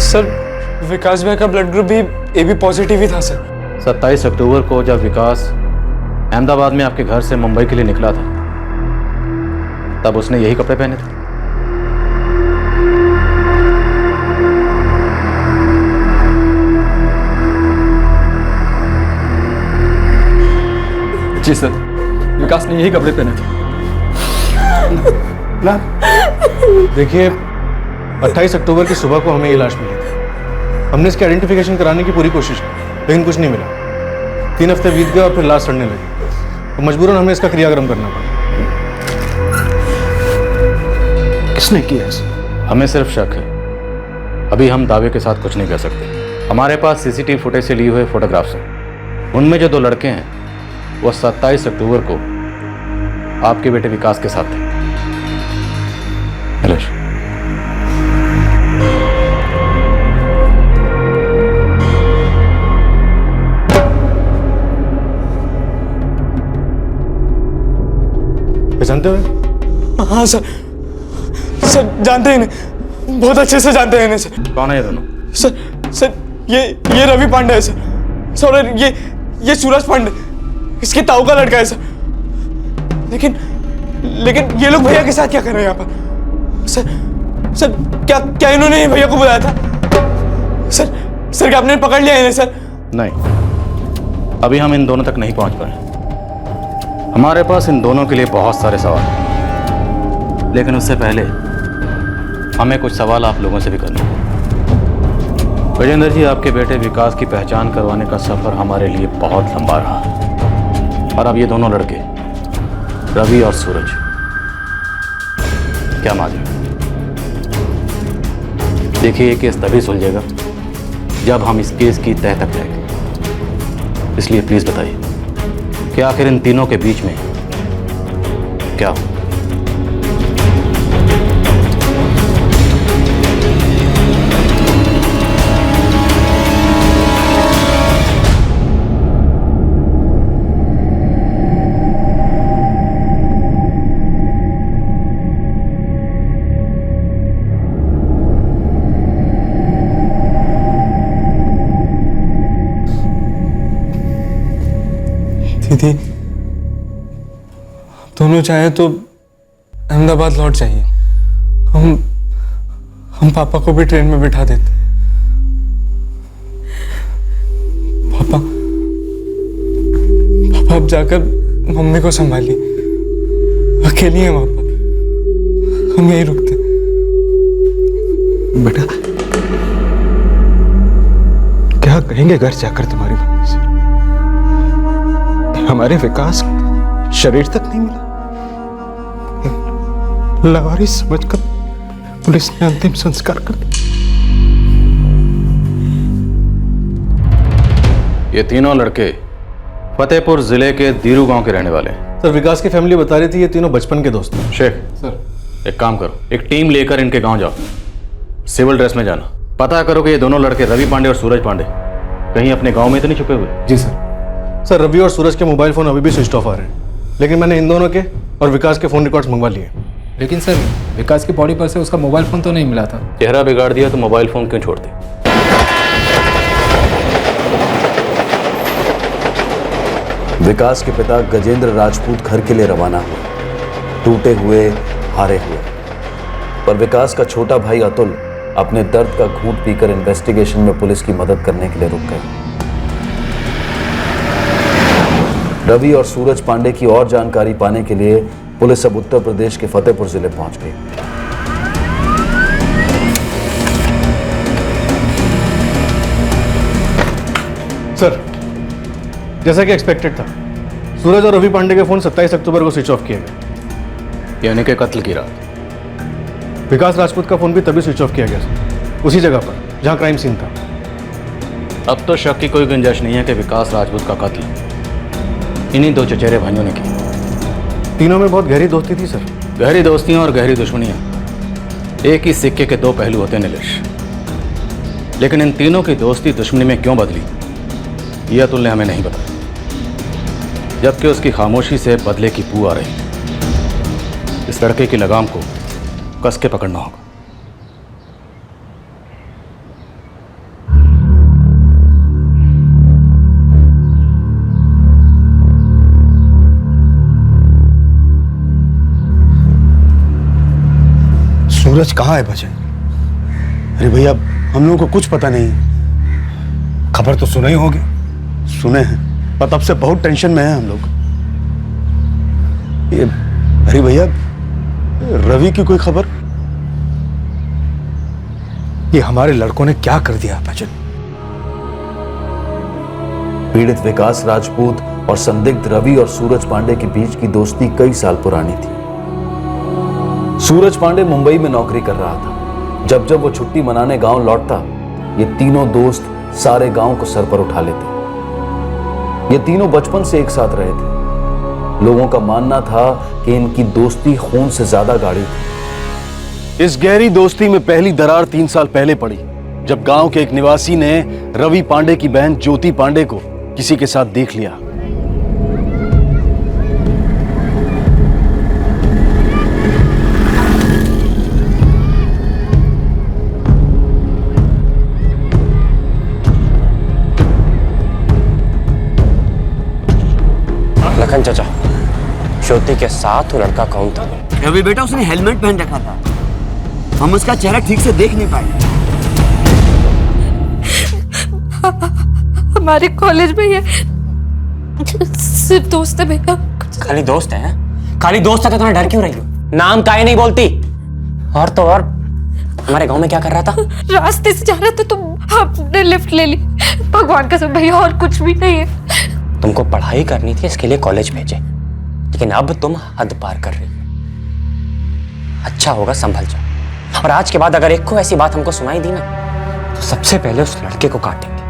सर, विकास भाई का ब्लड ग्रुप भी AB पॉजिटिव ही था सर। 27 अक्टूबर को जब विकास अहमदाबाद में आपके घर से मुंबई के लिए निकला था, तब उसने यही कपड़े पहने थे। जी सर, विकास ने यही कपड़े पहने थे। ना देखिए, 28 अक्टूबर की सुबह को हमें ये लाश मिली थी। हमने इसकी आइडेंटिफिकेशन कराने की पूरी कोशिश की, लेकिन कुछ नहीं मिला। 3 हफ्ते बीत गए और फिर लाश सड़ने लगी, तो मजबूरन हमें इसका क्रियाक्रम करना पड़ा। किसने किया ऐसा? हमें सिर्फ शक है। अभी हम दावे के साथ कुछ नहीं कह सकते। हमारे पास सीसीटीवी फुटेज से लिए हुए फोटोग्राफ्स हैं। उनमें जो 2 लड़के हैं वो 27 अक्टूबर को आपके बेटे विकास के साथ थे। नीलेश, जानते हो? हाँ सर, जानते हैं इन्हें, बहुत अच्छे से जानते हैं इन्हें सर। कौन है ये दोनों? सर ये रवि पांडे है सर, और ये सूरज पांडे, इसके ताऊ का लड़का है सर। लेकिन ये लोग भैया के साथ क्या कर रहे हैं यहाँ पर? सर क्या इन्होंने भैया को बुलाया था? सर क्या आपने पकड़ लिया इन्हें सर? नहीं, अभी हम इन दोनों तक नहीं पहुंच पाए। हमारे पास इन दोनों के लिए बहुत सारे सवाल हैं, लेकिन उससे पहले हमें कुछ सवाल आप लोगों से भी करने हैं। गजेंद्र जी, आपके बेटे विकास की पहचान करवाने का सफर हमारे लिए बहुत लंबा रहा, और अब ये दोनों लड़के रवि और सूरज, क्या मालूम? देखिए, ये केस तभी सुलझेगा जब हम इस केस की तह तक जाएंगे। इसलिए प्लीज बताइए कि आखिर इन तीनों के बीच में क्या हो? दीदी, दोनों चाहे तो अहमदाबाद लौट जाइए, हम पापा को भी ट्रेन में बिठा देते। पापा अब जाकर मम्मी को संभालिए, अकेली है वहां पर, हम यहीं रुकते। बेटा, क्या कहेंगे घर जाकर तुम्हारी मम्मी से? हमारे विकास शरीर तक नहीं मिला, लावारिस समझकर पुलिस ने अंतिम संस्कार कर दिया। ये तीनों लड़के फतेहपुर जिले के दीरू गांव के रहने वाले हैं। सर, विकास की फैमिली बता रही थी ये तीनों बचपन के दोस्त हैं। शेख सर, एक काम करो, एक टीम लेकर इनके गांव जाओ, सिविल ड्रेस में जाना, पता करो कि ये दोनों लड़के रवि पांडे और सूरज पांडे कहीं अपने गांव में तो नहीं छुपे हुए। जी सर। सर, रवि और सूरज के मोबाइल फोन अभी भी स्विच ऑफ आ रहे हैं, लेकिन मैंने इन दोनों के और विकास के फोन रिकॉर्ड्स मंगवा लिए। लेकिन सर, विकास की बॉडी पर से उसका मोबाइल फोन तो नहीं मिला था। चेहरा बिगाड़ दिया तो मोबाइल फोन क्यों छोड़ते? विकास के पिता गजेंद्र राजपूत घर के लिए रवाना हुए, टूटे हुए, हारे हुए। पर विकास का छोटा भाई अतुल अपने दर्द का घूंट पीकर इन्वेस्टिगेशन में पुलिस की मदद करने के लिए रुक गए। रवि और सूरज पांडे की और जानकारी पाने के लिए पुलिस अब उत्तर प्रदेश के फतेहपुर जिले पहुंच गई। सर, जैसा कि एक्सपेक्टेड था, सूरज और रवि पांडे के फोन 27 अक्टूबर को स्विच ऑफ किए गए, यानी कि कत्ल की रात। विकास राजपूत का फोन भी तभी स्विच ऑफ किया गया सर, उसी जगह पर जहां क्राइम सीन था। अब तो शक की कोई गुंजाइश नहीं है कि विकास राजपूत का कत्ल इन्हीं दो चचेरे भाइयों ने किया। तीनों में बहुत गहरी दोस्ती थी सर। गहरी दोस्तियां और गहरी दुश्मनियां एक ही सिक्के के दो पहलू होते हैं नीलेश, लेकिन इन तीनों की दोस्ती दुश्मनी में क्यों बदली ये अतुल ने हमें नहीं बताया, जबकि उसकी खामोशी से बदले की बू आ रही। इस लड़के की लगाम को कस के पकड़ना होगा। सूरज कहाँ है भजन? अरे भैया, हम लोगों को कुछ पता नहीं। खबर तो सुने ही होगी। सुने हैं, पर तब से बहुत टेंशन में हैं हम लोग। ये अरे भैया, रवि की कोई खबर? ये हमारे लड़कों ने क्या कर दिया बचन? पीड़ित विकास राजपूत और संदिग्ध रवि और सूरज पांडे के बीच की दोस्ती कई साल पुरानी थी। सूरज पांडे मुंबई में नौकरी कर रहा था। जब जब वो छुट्टी मनाने गांव लौटता, ये तीनों दोस्त सारे गांव को सर पर उठा लेते। ये तीनों बचपन से एक साथ रहे थे। लोगों का मानना था कि इनकी दोस्ती खून से ज्यादा गाढ़ी थी। इस गहरी दोस्ती में पहली दरार 3 साल पहले पड़ी, जब गांव के एक निवासी ने रवि पांडे की बहन ज्योति पांडे को किसी के साथ देख लिया। लखन चाचा, ज्योति के साथ वो लड़का कौन था? रवि बेटा, उसने हेलमेट पहन रखा था। हम उसका चेहरा ठीक से देख नहीं पाए। हमारे कॉलेज में ये सिर्फ दोस्त है भैया। खाली दोस्त है? खाली दोस्त है तो तुम्हें डर क्यों रही हो? नाम काहे नहीं बोलती? और तो और हमारे गांव में क्या कर रहा था? रास्ते से जा रहा था तो आपने लिफ्ट ले ली। भगवान कसम भैया, और कुछ भी नहीं है। तुमको पढ़ाई करनी थी, इसके लिए कॉलेज भेजे, लेकिन अब तुम हद पार कर रही हो। अच्छा होगा संभल जाओ, और आज के बाद अगर एक को ऐसी बात हमको सुनाई दी ना, तो सबसे पहले उस लड़के को काटेंगे,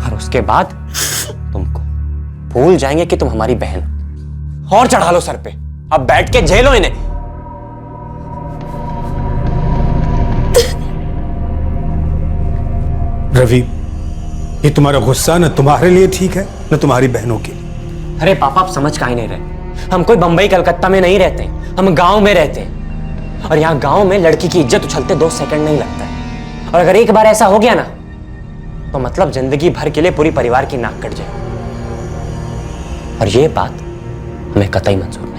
और उसके बाद तुमको भूल जाएंगे कि तुम हमारी बहन हो। और चढ़ा लो सर पे, अब बैठ के झेलो इन्हें। रवि, ये तुम्हारा गुस्सा न तुम्हारे लिए ठीक है न तुम्हारी बहनों के लिए। अरे पापा, आप समझ काहे नहीं रहे? हम कोई बंबई कलकत्ता में नहीं रहते, हम गांव में रहते हैं, और यहाँ गांव में लड़की की इज्जत उछलते 2 सेकंड नहीं लगता है। और अगर एक बार ऐसा हो गया ना, तो मतलब जिंदगी भर के लिए पूरी परिवार की नाक कट जाए, और ये बात हमें कतई मंजूर नहीं।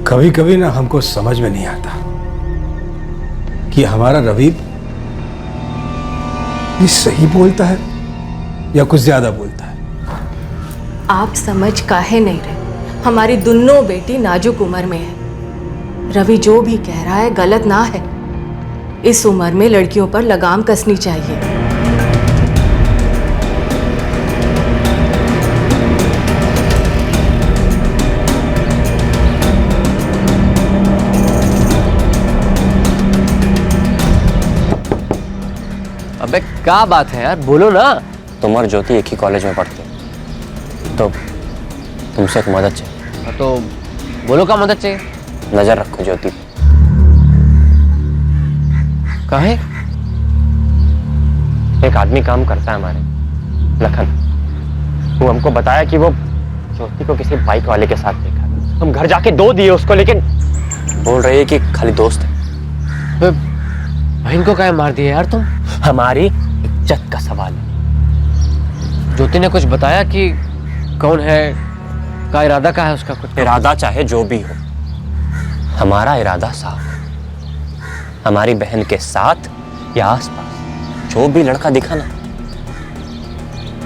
कभी कभी ना हमको समझ में नहीं आता कि हमारा रवि ये सही बोलता है या कुछ ज्यादा बोलता है। आप समझ काहे नहीं रहे? हमारी दोनों बेटी नाजुक उम्र में है। रवि जो भी कह रहा है गलत ना है। इस उम्र में लड़कियों पर लगाम कसनी चाहिए। अबे क्या बात है यार, बोलो ना। तुम और ज्योति एक ही कॉलेज में पढ़ते हो, तो तुमसे एक मदद चाहिए। तो बोलो, क्या मदद चाहिए? नजर रखो ज्योति। काहे? एक आदमी काम करता है हमारे, लखन। वो हमको बताया कि वो ज्योति को किसी बाइक वाले के साथ देखा। हम घर जाके 2 दिए उसको, लेकिन बोल रही है कि खाली दोस्त है। बहन को काहे मार दिया यार तुम? हमारी इज्जत का सवाल है। ज्योति ने कुछ बताया कि कौन है, का इरादा क्या है उसका? कुछ इरादा चाहे जो भी हो, हमारा इरादा साफ है। हमारी बहन के साथ या आसपास जो भी लड़का दिखा ना,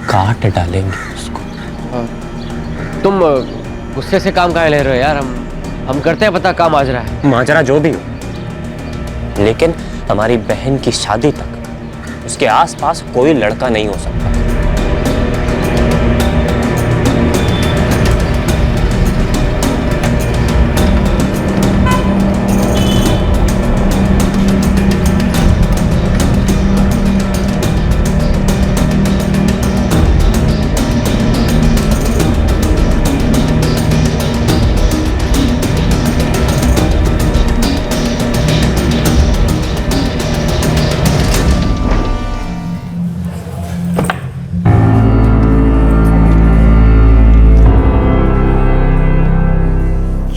काट डालेंगे उसको। तुम गुस्से से काम काहे ले रहे हो यार? हम करते हैं, पता काम माजरा है। माजरा जो भी हो, लेकिन हमारी बहन की शादी तक उसके आसपास कोई लड़का नहीं हो सकता।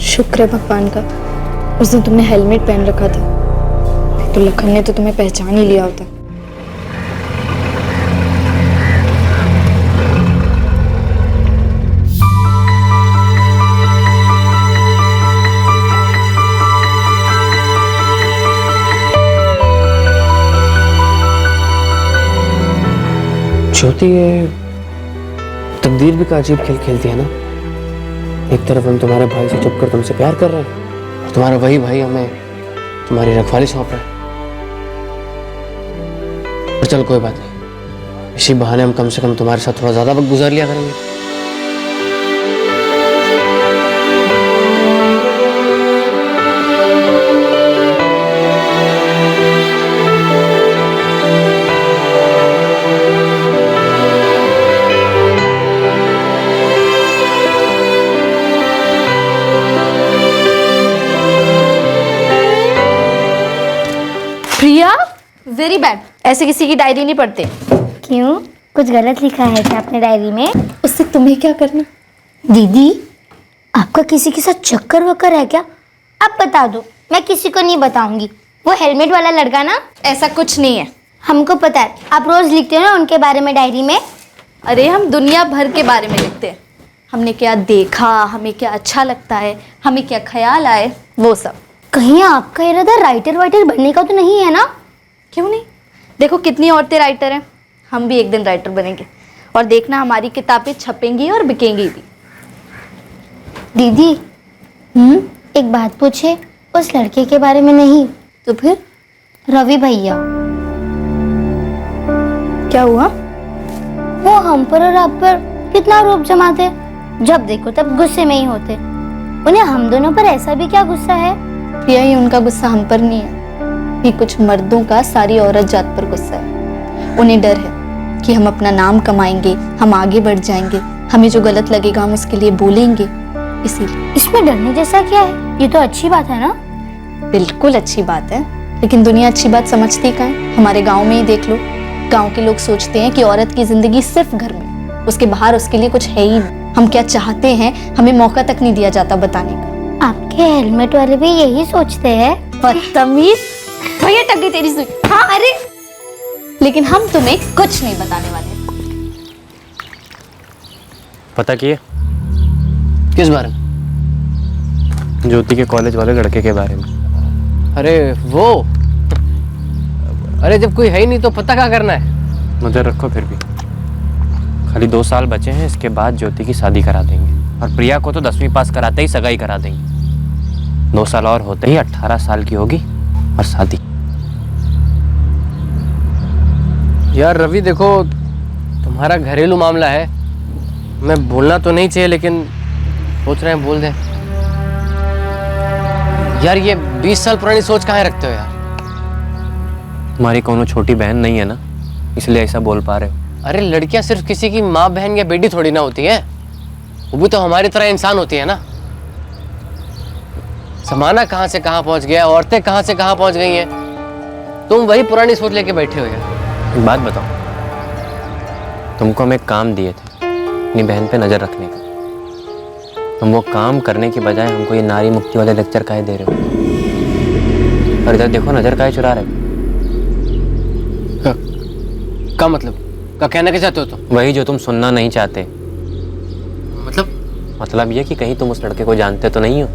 शुक्र है भगवान का, उस दिन तुमने हेलमेट पहन रखा था, तो लखन ने तो तुम्हें पहचान ही लिया होता। ज्योति, ये तकदीर भी का अजीब खेल खेलती है ना। एक तरफ हम तुम्हारे भाई से छुपकर तुमसे प्यार कर रहे हैं और तुम्हारा वही भाई हमें तुम्हारी रखवाली सौंप रहा है। और चल कोई बात नहीं, इसी बहाने हम कम से कम तुम्हारे साथ थोड़ा ज्यादा वक्त गुजार लिया करेंगे। प्रिया, वेरी बैड, ऐसे किसी की डायरी नहीं पढ़ते। क्यों, कुछ गलत लिखा है क्या अपने डायरी में? उससे तुम्हें क्या करना? दीदी, आपका किसी के साथ चक्कर वक्कर है क्या? आप बता दो, मैं किसी को नहीं बताऊंगी। वो हेलमेट वाला लड़का ना? ऐसा कुछ नहीं है। हमको पता है, आप रोज लिखते हो ना उनके बारे में डायरी में। अरे हम दुनिया भर के बारे में लिखते हैं, हमने क्या देखा, हमें क्या अच्छा लगता है, हमें क्या ख्याल आए, वो सब। कहीं आपका इरादा राइटर वाइटर बनने का तो नहीं है ना? क्यों नहीं, देखो कितनी औरतें राइटर हैं, हम भी एक दिन राइटर बनेंगे और देखना हमारी किताबें छपेंगी और बिकेंगी भी। दीदी, एक बात पूछे, उस लड़के के बारे में नहीं तो फिर? रवि भैया। क्या हुआ? वो हम पर और आप पर कितना रोब जमाते, जब देखो तब गुस्से में ही होते। उन्हें हम दोनों पर ऐसा भी क्या गुस्सा है? प्रिया, ये उनका गुस्सा हम पर नहीं है, ये कुछ मर्दों का सारी औरत जात पर गुस्सा है। उन्हें डर है कि हम अपना नाम कमाएंगे, हम आगे बढ़ जाएंगे, हमें जो गलत लगेगा हम उसके लिए बोलेंगे, इसीलिए। इसमें डरने जैसा क्या है? ये तो अच्छी बात है ना? बिल्कुल अच्छी बात है, लेकिन दुनिया अच्छी बात समझती कहाँ है? हमारे गाँव में ही देख लो, गाँव के लोग सोचते हैं कि औरत की जिंदगी सिर्फ घर में, उसके बाहर उसके लिए कुछ है ही नहीं। हम क्या चाहते हैं हमें मौका तक नहीं दिया जाता बताने का। आपके हेलमेट वाले भी यही सोचते हैं? बदतमीज, भैया टक गई तेरी सुई। हाँ, अरे लेकिन हम तुम्हें कुछ नहीं बताने वाले। पता किए? किस बारे में? ज्योति के कॉलेज वाले लड़के के बारे में। अरे वो, अरे जब कोई है ही नहीं तो पता क्या करना है? नजर रखो फिर भी, खाली 2 साल बचे हैं, इसके बाद ज्योति की शादी करा देंगे और प्रिया को तो 10वीं पास कराते ही सगाई करा देंगे। 2 साल और होते ही 18 साल की होगी और शादी। यार रवि देखो, तुम्हारा घरेलू मामला है, मैं बोलना तो नहीं चाहिए लेकिन सोच रहे हैं बोल दें। यार ये 20 साल पुरानी सोच कहाँ रखते हो यार? तुम्हारी कोनो छोटी बहन नहीं है ना, इसलिए ऐसा बोल पा रहे हो। अरे लड़कियां सिर्फ किसी की माँ बहन या बेटी थोड़ी ना होती है, वो भी तो हमारी तरह इंसान होती है ना। जमाना कहाँ से कहाँ पहुंच गया, औरतें कहाँ से कहाँ पहुंच गई हैं, तुम वही पुरानी सोच लेके बैठे हो यार। एक बात बताओ, तुमको हम एक काम दिए थे अपनी बहन पे नजर रखने का, तुम वो काम करने की बजाय हमको ये नारी मुक्ति वाले लेक्चर काहे दे रहे हो? और इधर देखो, नजर काहे चुरा रहे हो? क्या मतलब, क्या कहना क्या चाहते हो तुम? वही जो तुम सुनना नहीं चाहते। मतलब ये कि कहीं तुम उस लड़के को जानते तो नहीं हो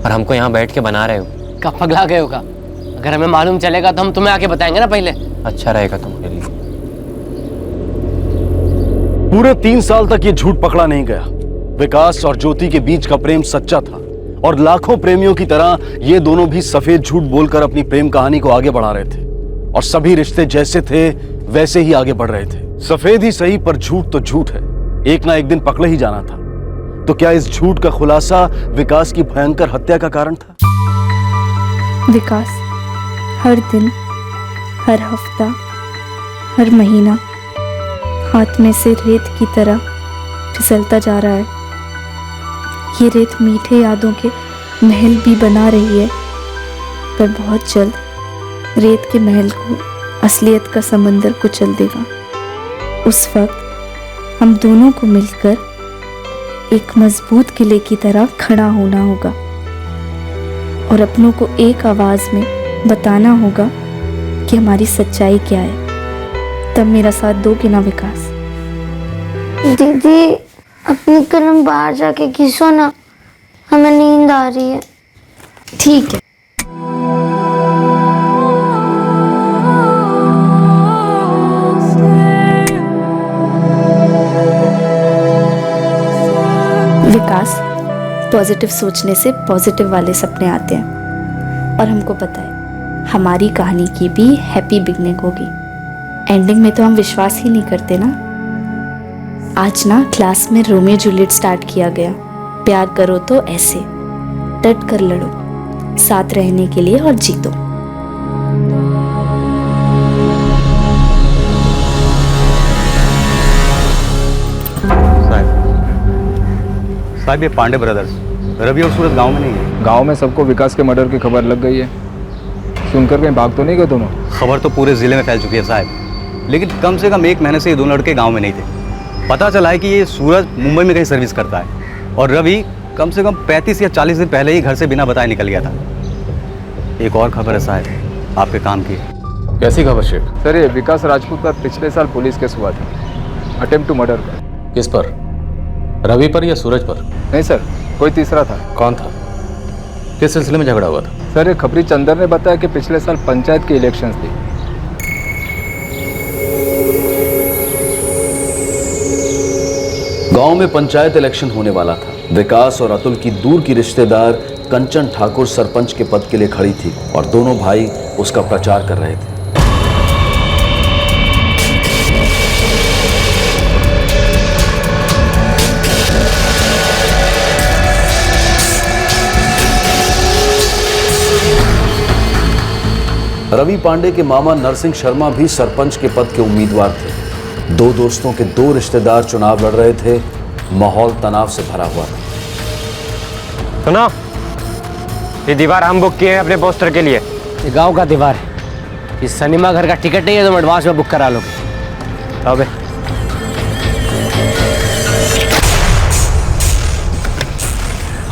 और हमको यहाँ बैठ के बना रहे हो। क्या पगला गए हो का? अगर हमें मालूम चलेगा तो हम तुम्हें आके बताएंगे ना पहले। अच्छा रहेगा तुम्हारे लिए। पूरे 3 साल तक ये झूठ पकड़ा नहीं गया। विकास और ज्योति के बीच का प्रेम सच्चा था और लाखों प्रेमियों की तरह ये दोनों भी सफेद झूठ बोलकर अपनी प्रेम कहानी को आगे बढ़ा रहे थे और सभी रिश्ते जैसे थे वैसे ही आगे बढ़ रहे थे। सफेद ही सही, पर झूठ तो झूठ है, एक ना एक दिन पकड़े ही जाना था। तो क्या इस झूठ का खुलासा विकास की भयंकर हत्या का कारण था? विकास हर दिन, हर हफ्ता, हर महीना हाथ में से रेत की तरह फिसलता जा रहा है। ये रेत मीठे यादों के महल भी बना रही है, पर बहुत जल्द रेत के महल को असलियत का समंदर कुचल देगा। उस वक्त हम दोनों को मिलकर एक मजबूत किले की तरह खड़ा होना होगा और अपनों को एक आवाज में बताना होगा कि हमारी सच्चाई क्या है। तब मेरा साथ दोगे ना विकास? दीदी, अपनी कलम बाहर जाके घिसो ना, हमें नींद आ रही है। ठीक है। पॉजिटिव सोचने से पॉजिटिव वाले सपने आते हैं। और हमको पता है हमारी कहानी की भी हैप्पी बिगनिंग होगी। एंडिंग में तो हम विश्वास ही नहीं करते ना। आज ना क्लास में रोमियो जूलियट स्टार्ट किया गया। प्यार करो तो ऐसे, डट कर लड़ो, साथ रहने के लिए और जीतो। साहब ये पांडे ब्रदर्स, रवि और सूरज गांव में नहीं है। गांव में सबको विकास के मर्डर की खबर लग गई है। सुनकर कहीं भाग तो नहीं गए दोनों? खबर तो पूरे जिले में फैल चुकी है साहब, लेकिन कम से कम 1 महीने से ये दोनों लड़के गांव में नहीं थे। पता चला है कि ये सूरज मुंबई में कहीं सर्विस करता है और रवि कम से कम 35 या 40 दिन पहले ही घर से बिना बताए निकल गया था। एक और खबर है साहब आपके काम की। कैसी खबर शेख? सर ये विकास राजपूत पर पिछले साल पुलिस केस हुआ था, अटेम्प्ट टू मर्डर का। किस पर? रवि पर या सूरज पर? नहीं सर, कोई तीसरा था। कौन था? किस सिलसिले में झगड़ा हुआ था? सर ये खबरी चंदर ने बताया कि पिछले साल पंचायत की इलेक्शंस थी। गांव में पंचायत इलेक्शन होने वाला था। विकास और अतुल की दूर की रिश्तेदार कंचन ठाकुर सरपंच के पद के लिए खड़ी थी और दोनों भाई उसका प्रचार कर रहे थे। रवि पांडे के मामा नरसिंह शर्मा भी सरपंच के पद के उम्मीदवार थे। दो दोस्तों के दो रिश्तेदार चुनाव लड़ रहे थे। माहौल तनाव से भरा हुआ था। सुनो, ये दीवार हम बुक किए हैं अपने पोस्टर के लिए। ये गांव का दीवार है। इस सिनेमा घर का टिकट नहीं है तो एडवांस में बुक करा लोगे। अबे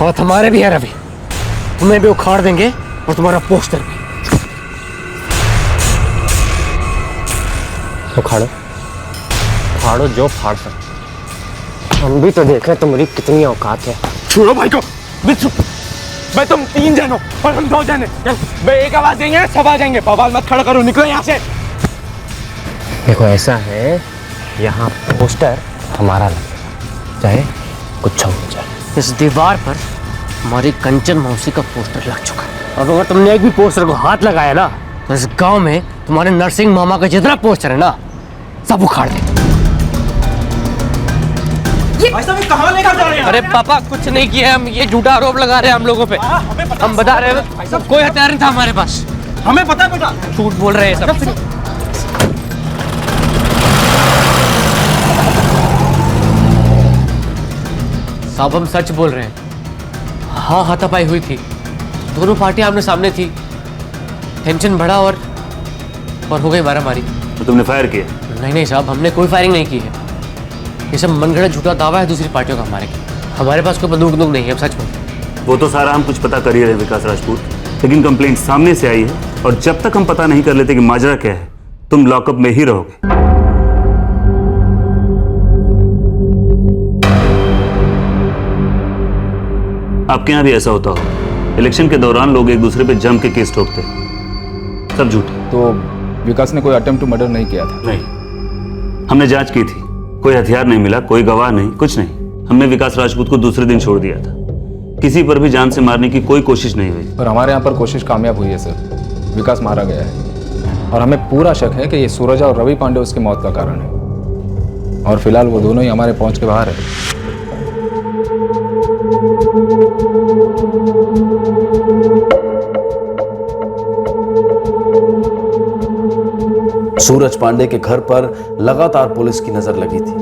और तुम्हारे भी है रवि, तुम्हें भी उखाड़ देंगे और तुम्हारा पोस्टर भी। उखाड़ो, फाड़ो जो फाड़ सकते। हम भी तो देखें तुम्हारी कितनी औकात है। छोड़ो भाई को, मैं तुम 3 जन हो और हम 2 जन हैं। मैं एक आवाज देंगे सब आ जाएंगे। बवाल मत खड़ा करो, निकलो यहाँ से। देखो ऐसा है, यहाँ पोस्टर हमारा लगेगा, चाहे कुछ हो जाए। इस दीवार पर हमारी कंचन मौसी का पोस्टर लग चुका है और अगर तुमने एक भी पोस्टर को हाथ लगाया ना तो इस गांव में तुम्हारे नरसिंह मामा का जितना पोस्टर है ना सब उखाड़ दे। कहाँ लेकर जा रहे हैं? अरे पापा कुछ नहीं किया हम, ये झूठा आरोप लगा रहे हैं हम लोगों पे। हम बता रहे हैं कोई हथियार नहीं था हमारे पास। हमें पता है बेटा, झूठ बोल रहे हैं सब। साहब हम सच बोल रहे हैं। हाँ हाथापाई हुई थी, दोनों पार्टियां आमने सामने थी। टेंशन बढ़ा और हो गई मारामारी। तो तुमने फायर किया? नहीं नहीं साहब, हमने कोई फायरिंग नहीं की है। ये सब मनगढ़ंत झूठा दावा है दूसरी पार्टियों का हमारे पास कोई बंदूक नहीं है। हम सच बोल। वो तो सारा हम कुछ पता कर ही रहे विकास राजपूत, लेकिन कंप्लेंट सामने से आई है और जब तक हम पता नहीं कर लेते कि माजरा क्या है तुम लॉकअप में ही रहोगे। आपके यहाँ भी ऐसा होता हो? इलेक्शन के दौरान लोग एक दूसरे पे जम के केस ठोकते, सब झूठ। तो विकास ने कोई अटेम्प्ट टू मर्डर नहीं किया था? नहीं, हमने जांच की थी, कोई हथियार नहीं मिला, कोई गवाह नहीं, कुछ नहीं। हमने विकास राजपूत को दूसरे दिन छोड़ दिया था। किसी पर भी जान से मारने की कोई कोशिश नहीं हुई। पर हमारे यहाँ पर कोशिश कामयाब हुई है सर, विकास मारा गया है और हमें पूरा शक है कि ये सूरज और रवि पांडे उसकी मौत का कारण है और फिलहाल वो दोनों ही हमारे पहुंच के बाहर है। सूरज पांडे के घर पर लगातार पुलिस की नजर लगी थी।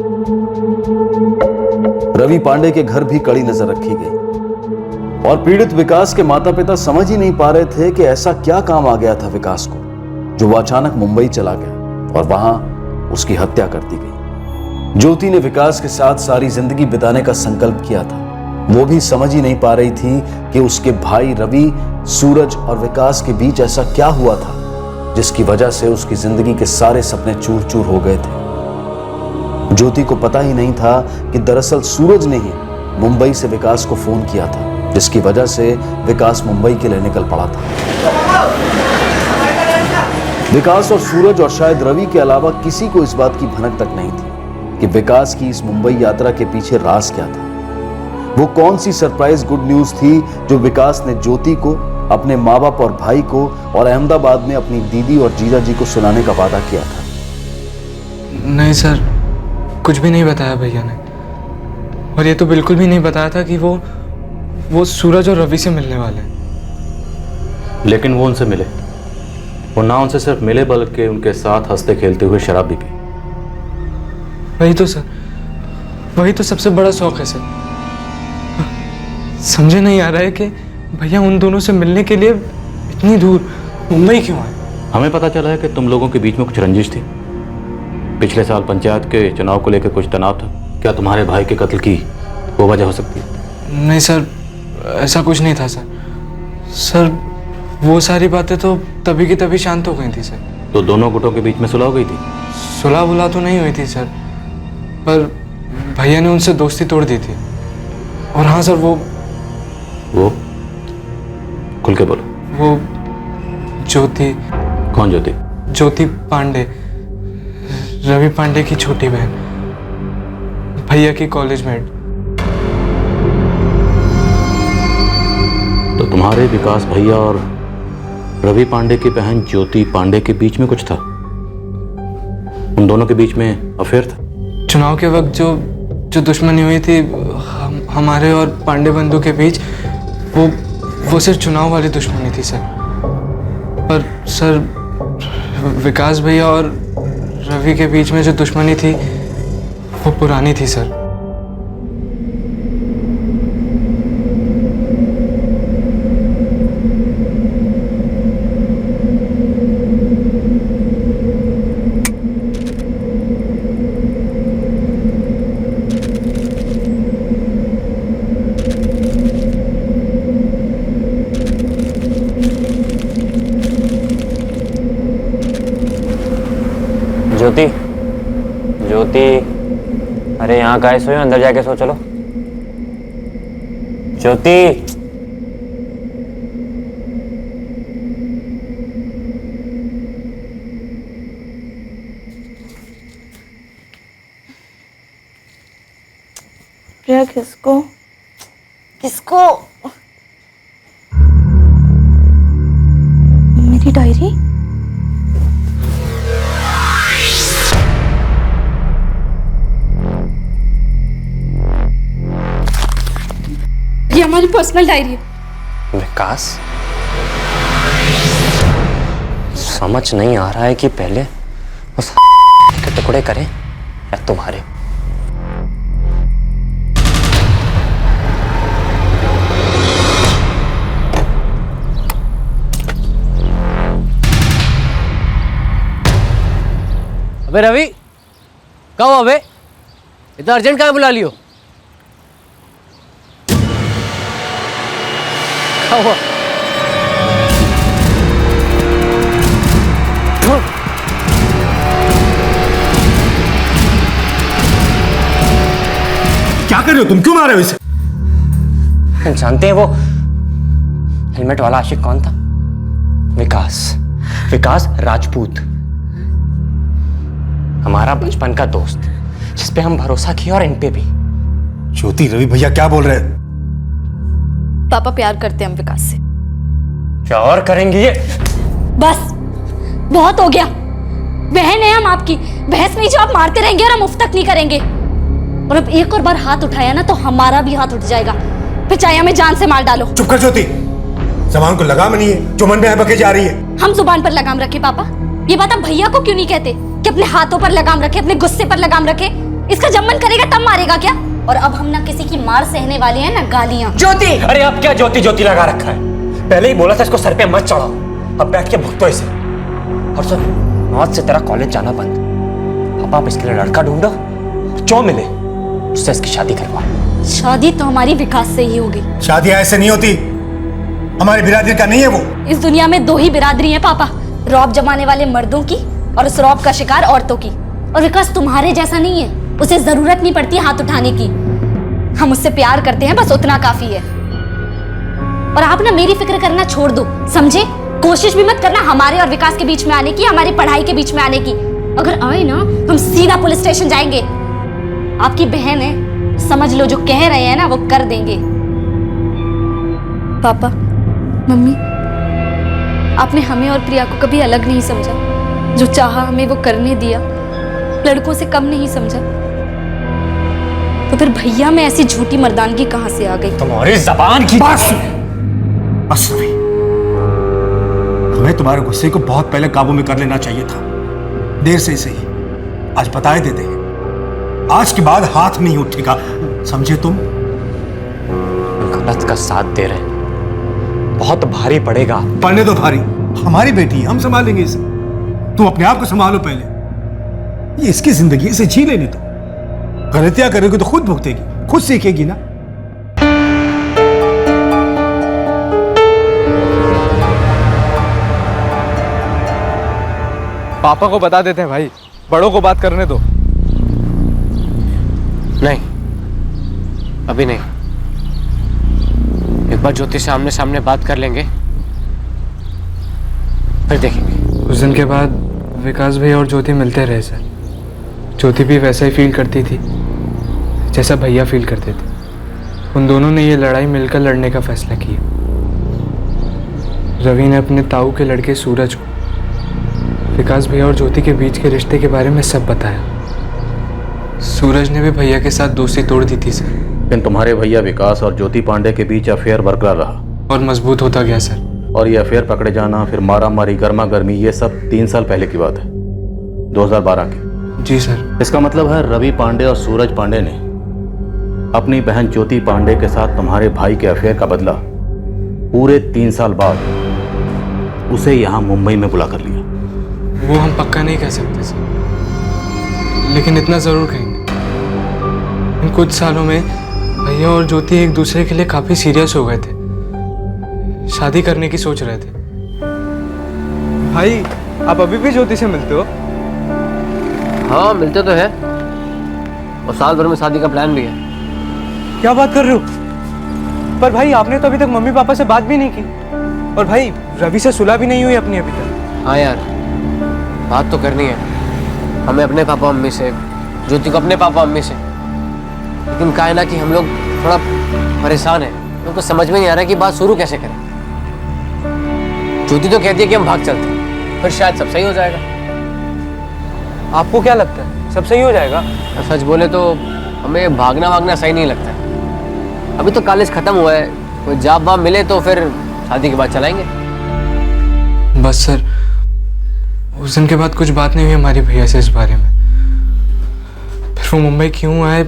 रवि पांडे के घर भी कड़ी नजर रखी गई और पीड़ित विकास के माता पिता समझ ही नहीं पा रहे थे कि ऐसा क्या काम आ गया था विकास को जो वो अचानक मुंबई चला गया और वहां उसकी हत्या कर दी गई। ज्योति ने विकास के साथ सारी जिंदगी बिताने का संकल्प किया था। वो भी समझ ही नहीं पा रही थी कि उसके भाई रवि, सूरज और विकास के बीच ऐसा क्या हुआ था जिसकी वजह से उसकी जिंदगी के सारे सपने चूर चूर हो गए थे। ज्योति को पता ही नहीं था कि दरअसल सूरज ने ही मुंबई से विकास को फोन किया था, जिसकी वजह से विकास मुंबई के लिए निकल पड़ा था। विकास और सूरज और शायद रवि के अलावा किसी को इस बात की भनक तक नहीं थी कि विकास की इस मुंबई यात्रा के पीछे राज क्या था। वो कौन सी सरप्राइज गुड न्यूज थी जो विकास ने ज्योति को, अपने माँ बाप और भाई को और अहमदाबाद में अपनी दीदी और जीजा जी को सुनाने का वादा किया था? नहीं सर, कुछ भी नहीं बताया भैया ने। और ये तो बिल्कुल भी नहीं बताया था कि वो सूरज और रवि से मिलने वाले हैं। लेकिन वो उनसे मिले। वो ना उनसे सिर्फ मिले बल्कि उनके साथ हंसते खेलते हुए शराब भी पी। वही तो सर, वही तो सबसे बड़ा शौक है सर। समझे नहीं आ रहा है कि भैया उन दोनों से मिलने के लिए इतनी दूर मुंबई क्यों आए? हमें पता चला है कि तुम लोगों के बीच में कुछ रंजिश थी। पिछले साल पंचायत के चुनाव को लेकर कुछ तनाव था। क्या तुम्हारे भाई के कत्ल की वो वजह हो सकती है? नहीं सर, ऐसा कुछ नहीं था सर। सर वो सारी बातें तो तभी की तभी शांत हो गई थी सर। तो दोनों गुटों के बीच में सुलह हो गई थी? सुलह बुला तो नहीं हुई थी सर, पर भैया ने उनसे दोस्ती तोड़ दी थी। और हाँ सर, वो खुल के बोलो। वो ज्योति। कौन ज्योति? ज्योति पांडे, रवि पांडे की छोटी बहन, भैया की कॉलेज मेट। तो तुम्हारे विकास भैया और रवि पांडे की बहन ज्योति पांडे के बीच में कुछ था? उन दोनों के बीच में अफेयर था? चुनाव के वक्त जो दुश्मनी हुई थी हमारे और पांडे बंधु के बीच, वो सिर्फ चुनाव वाली दुश्मनी थी सर। पर सर विकास भैया और रवि के बीच में जो दुश्मनी थी वो पुरानी थी सर। ज्योति, ज्योति, अरे यहाँ काहे सोए हो? अंदर जाके सो चलो। ज्योति, प्रिया किसको? किसको? मेरी डायरी? ये हमारी पर्सनल डायरी है। विकास, समझ नहीं आ रहा है कि पहले उस के टुकड़े करें या तुम्हारे। अबे रवि, क्या हुआ अबे? इतना अर्जेंट क्या बुला लियो? क्या हुआ? क्या कर रहे हो तुम? क्यों मार रहे हो इसे? जानते हैं वो हेलमेट वाला आशिक कौन था? विकास, विकास राजपूत, हमारा बचपन का दोस्त, जिस पे हम भरोसा किया और इन पे भी। ज्योति, रवि भैया क्या बोल रहे हैं? पापा प्यार करते हैं हम विकास से। क्या और करेंगे ये? बस बहुत हो गया। बहन है हम आपकी, बहस नहीं जो आप मारते रहेंगे और हम मुफ्त तक नहीं करेंगे। और अब एक और बार हाथ उठाया ना तो हमारा भी हाथ उठ जाएगा, फिर चाहे हमें जान से मार डालो। चुप कर ज्योति, जबान को लगाम नहीं है जो मन में बके जा रही है। हम जुबान पर लगाम रखे पापा? ये बात आप भैया को क्यों नहीं कहते कि अपने हाथों पर लगाम रखे, अपने गुस्से पर लगाम रखे? इसका जब मन करेगा तब मारेगा क्या? और अब हम ना किसी की मार सहने वाले हैं ना गालियां। ज्योति, अरे अब क्या ज्योति ज्योति लगा रखा है? पहले ही बोला था इसको सर पे मत चढ़ाओ, अब बैठ के भुगतो इसे। और सुन, आज से तेरा कॉलेज जाना बंद। पापा आप इसके लिए लड़का ढूंढो, जो मिले उससे इसकी शादी करवा। शादी तो हमारी विकास से ही होगी। शादी ऐसे नहीं होती, हमारी बिरादरी का नहीं है वो। इस दुनिया में दो ही बिरादरी है पापा, रौब जमाने वाले मर्दों की और उस रौब का शिकार औरतों की। और विकास तुम्हारे जैसा नहीं है, उसे जरूरत नहीं पड़ती हाथ उठाने की। हम उससे प्यार करते हैं, बस उतना काफी है। और आप ना मेरी फिक्र करना छोड़ दो, समझे? कोशिश भी मत करना हमारे और विकास के बीच में आने की, हमारी पढ़ाई के बीच में आने की। अगर आए ना हम सीधा पुलिस स्टेशन जाएंगे। आपकी बहन है, समझ लो जो कह रहे हैं ना वो कर देंगे। पापा, मम्मी, आपने हमें और प्रिया को कभी अलग नहीं समझा। जो चाहा हमें वो करने दिया, लड़कों से कम नहीं समझा। तो फिर भैया में ऐसी झूठी मर्दानगी कहां से आ गई? तुम्हारी जबान की बस रवि, हमें तुम्हारे गुस्से को बहुत पहले काबू में कर लेना चाहिए था। देर से सही, आज बताए देते हैं। आज के बाद हाथ नहीं उठेगा, समझे तुम? गलत का साथ दे रहे हैं, बहुत भारी पड़ेगा। पढ़ने दो भारी, हमारी बेटी है, हम संभालेंगे इसे। तुम अपने आप को संभालो पहले। ये इसकी जिंदगी, इसे जी लेने दो। गलतियां करेगी तो खुद भुगतेगी, खुद सीखेगी ना। पापा को बता देते हैं भाई, बड़ों को बात करने दो। नहीं, अभी नहीं। एक बार ज्योति से आमने सामने बात कर लेंगे, फिर देखेंगे। उस दिन के बाद विकास भैया और ज्योति मिलते रहे सर। ज्योति भी वैसा ही फील करती थी जैसा भैया फील करते थे। उन दोनों ने ये लड़ाई मिलकर लड़ने का फैसला किया। रवि ने अपने ताऊ के लड़के सूरज को विकास भैया और ज्योति के बीच के रिश्ते के बारे में सब बताया। सूरज ने भी भैया के साथ दोस्ती तोड़ दी थी सर। लेकिन तुम्हारे भैया विकास और ज्योति पांडे के बीच अफेयर बरकरार रहा और मजबूत होता गया सर। और ये अफेयर पकड़े जाना, फिर मारा मारी, गर्मा गर्मी, ये सब 3 साल पहले की बात है, 2012 की। जी सर। इसका मतलब है रवि पांडे और सूरज पांडे ने अपनी बहन ज्योति पांडे के साथ तुम्हारे भाई के अफेयर का बदला पूरे 3 साल बाद उसे यहां मुंबई में बुला कर लिया। वो हम पक्का नहीं कह सकते सर, लेकिन इतना जरूर कहेंगे, इन कुछ सालों में भैया और ज्योति एक दूसरे के लिए काफी सीरियस हो गए थे, शादी करने की सोच रहे थे। भाई, आप अभी भी ज्योति से मिलते हो? हाँ, मिलते तो है, और साल भर में शादी का प्लान भी है। क्या बात कर रहे हो? पर भाई, आपने तो अभी तक मम्मी पापा से बात भी नहीं की, और भाई रवि से सुलह भी नहीं हुई अपनी अभी तक। हाँ यार, बात तो करनी है हमें अपने पापा मम्मी से, ज्योति को अपने पापा मम्मी से। लेकिन क्या है ना कि हम लोग थोड़ा परेशान हैं, उनको समझ में नहीं आ रहा कि बात शुरू कैसे करें। ज्योति तो कहती है कि हम भाग चलते हैं, फिर शायद सब सही हो जाएगा। आपको क्या लगता है, सब सही हो जाएगा? सच बोले तो हमें भागना सही नहीं लगता है। अभी तो कॉलेज खत्म हुआ है, कोई जॉब वाब मिले तो फिर शादी के बाद चलाएंगे। बस सर, उस दिन के बाद कुछ बात नहीं हुई हमारी भैया से इस बारे में। फिर वो मुंबई क्यों आए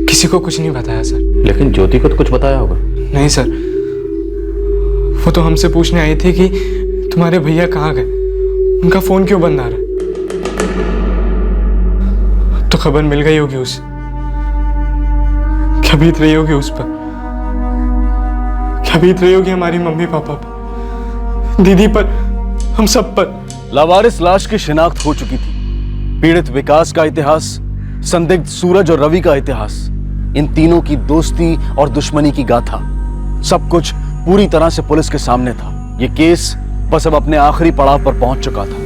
किसी को कुछ नहीं बताया सर। लेकिन ज्योति को तो कुछ बताया होगा? नहीं सर, वो तो हमसे पूछने आई थी कि तुम्हारे भैया कहाँ गए, उनका फोन क्यों बंद आ रहा है। तो खबर मिल गई होगी उसे, क्या बीत रही होगी उस पर, क्या बीत रही होगी हमारी मम्मी पापा पर, दीदी पर, हम सब पर। लावारिस लाश की शिनाख्त हो चुकी थी। पीड़ित विकास का इतिहास, संदिग्ध सूरज और रवि का इतिहास, इन तीनों की दोस्ती और दुश्मनी की गाथा, सब कुछ पूरी तरह से पुलिस के सामने था। ये केस बस अब अपने आखिरी पड़ाव पर पहुंच चुका था।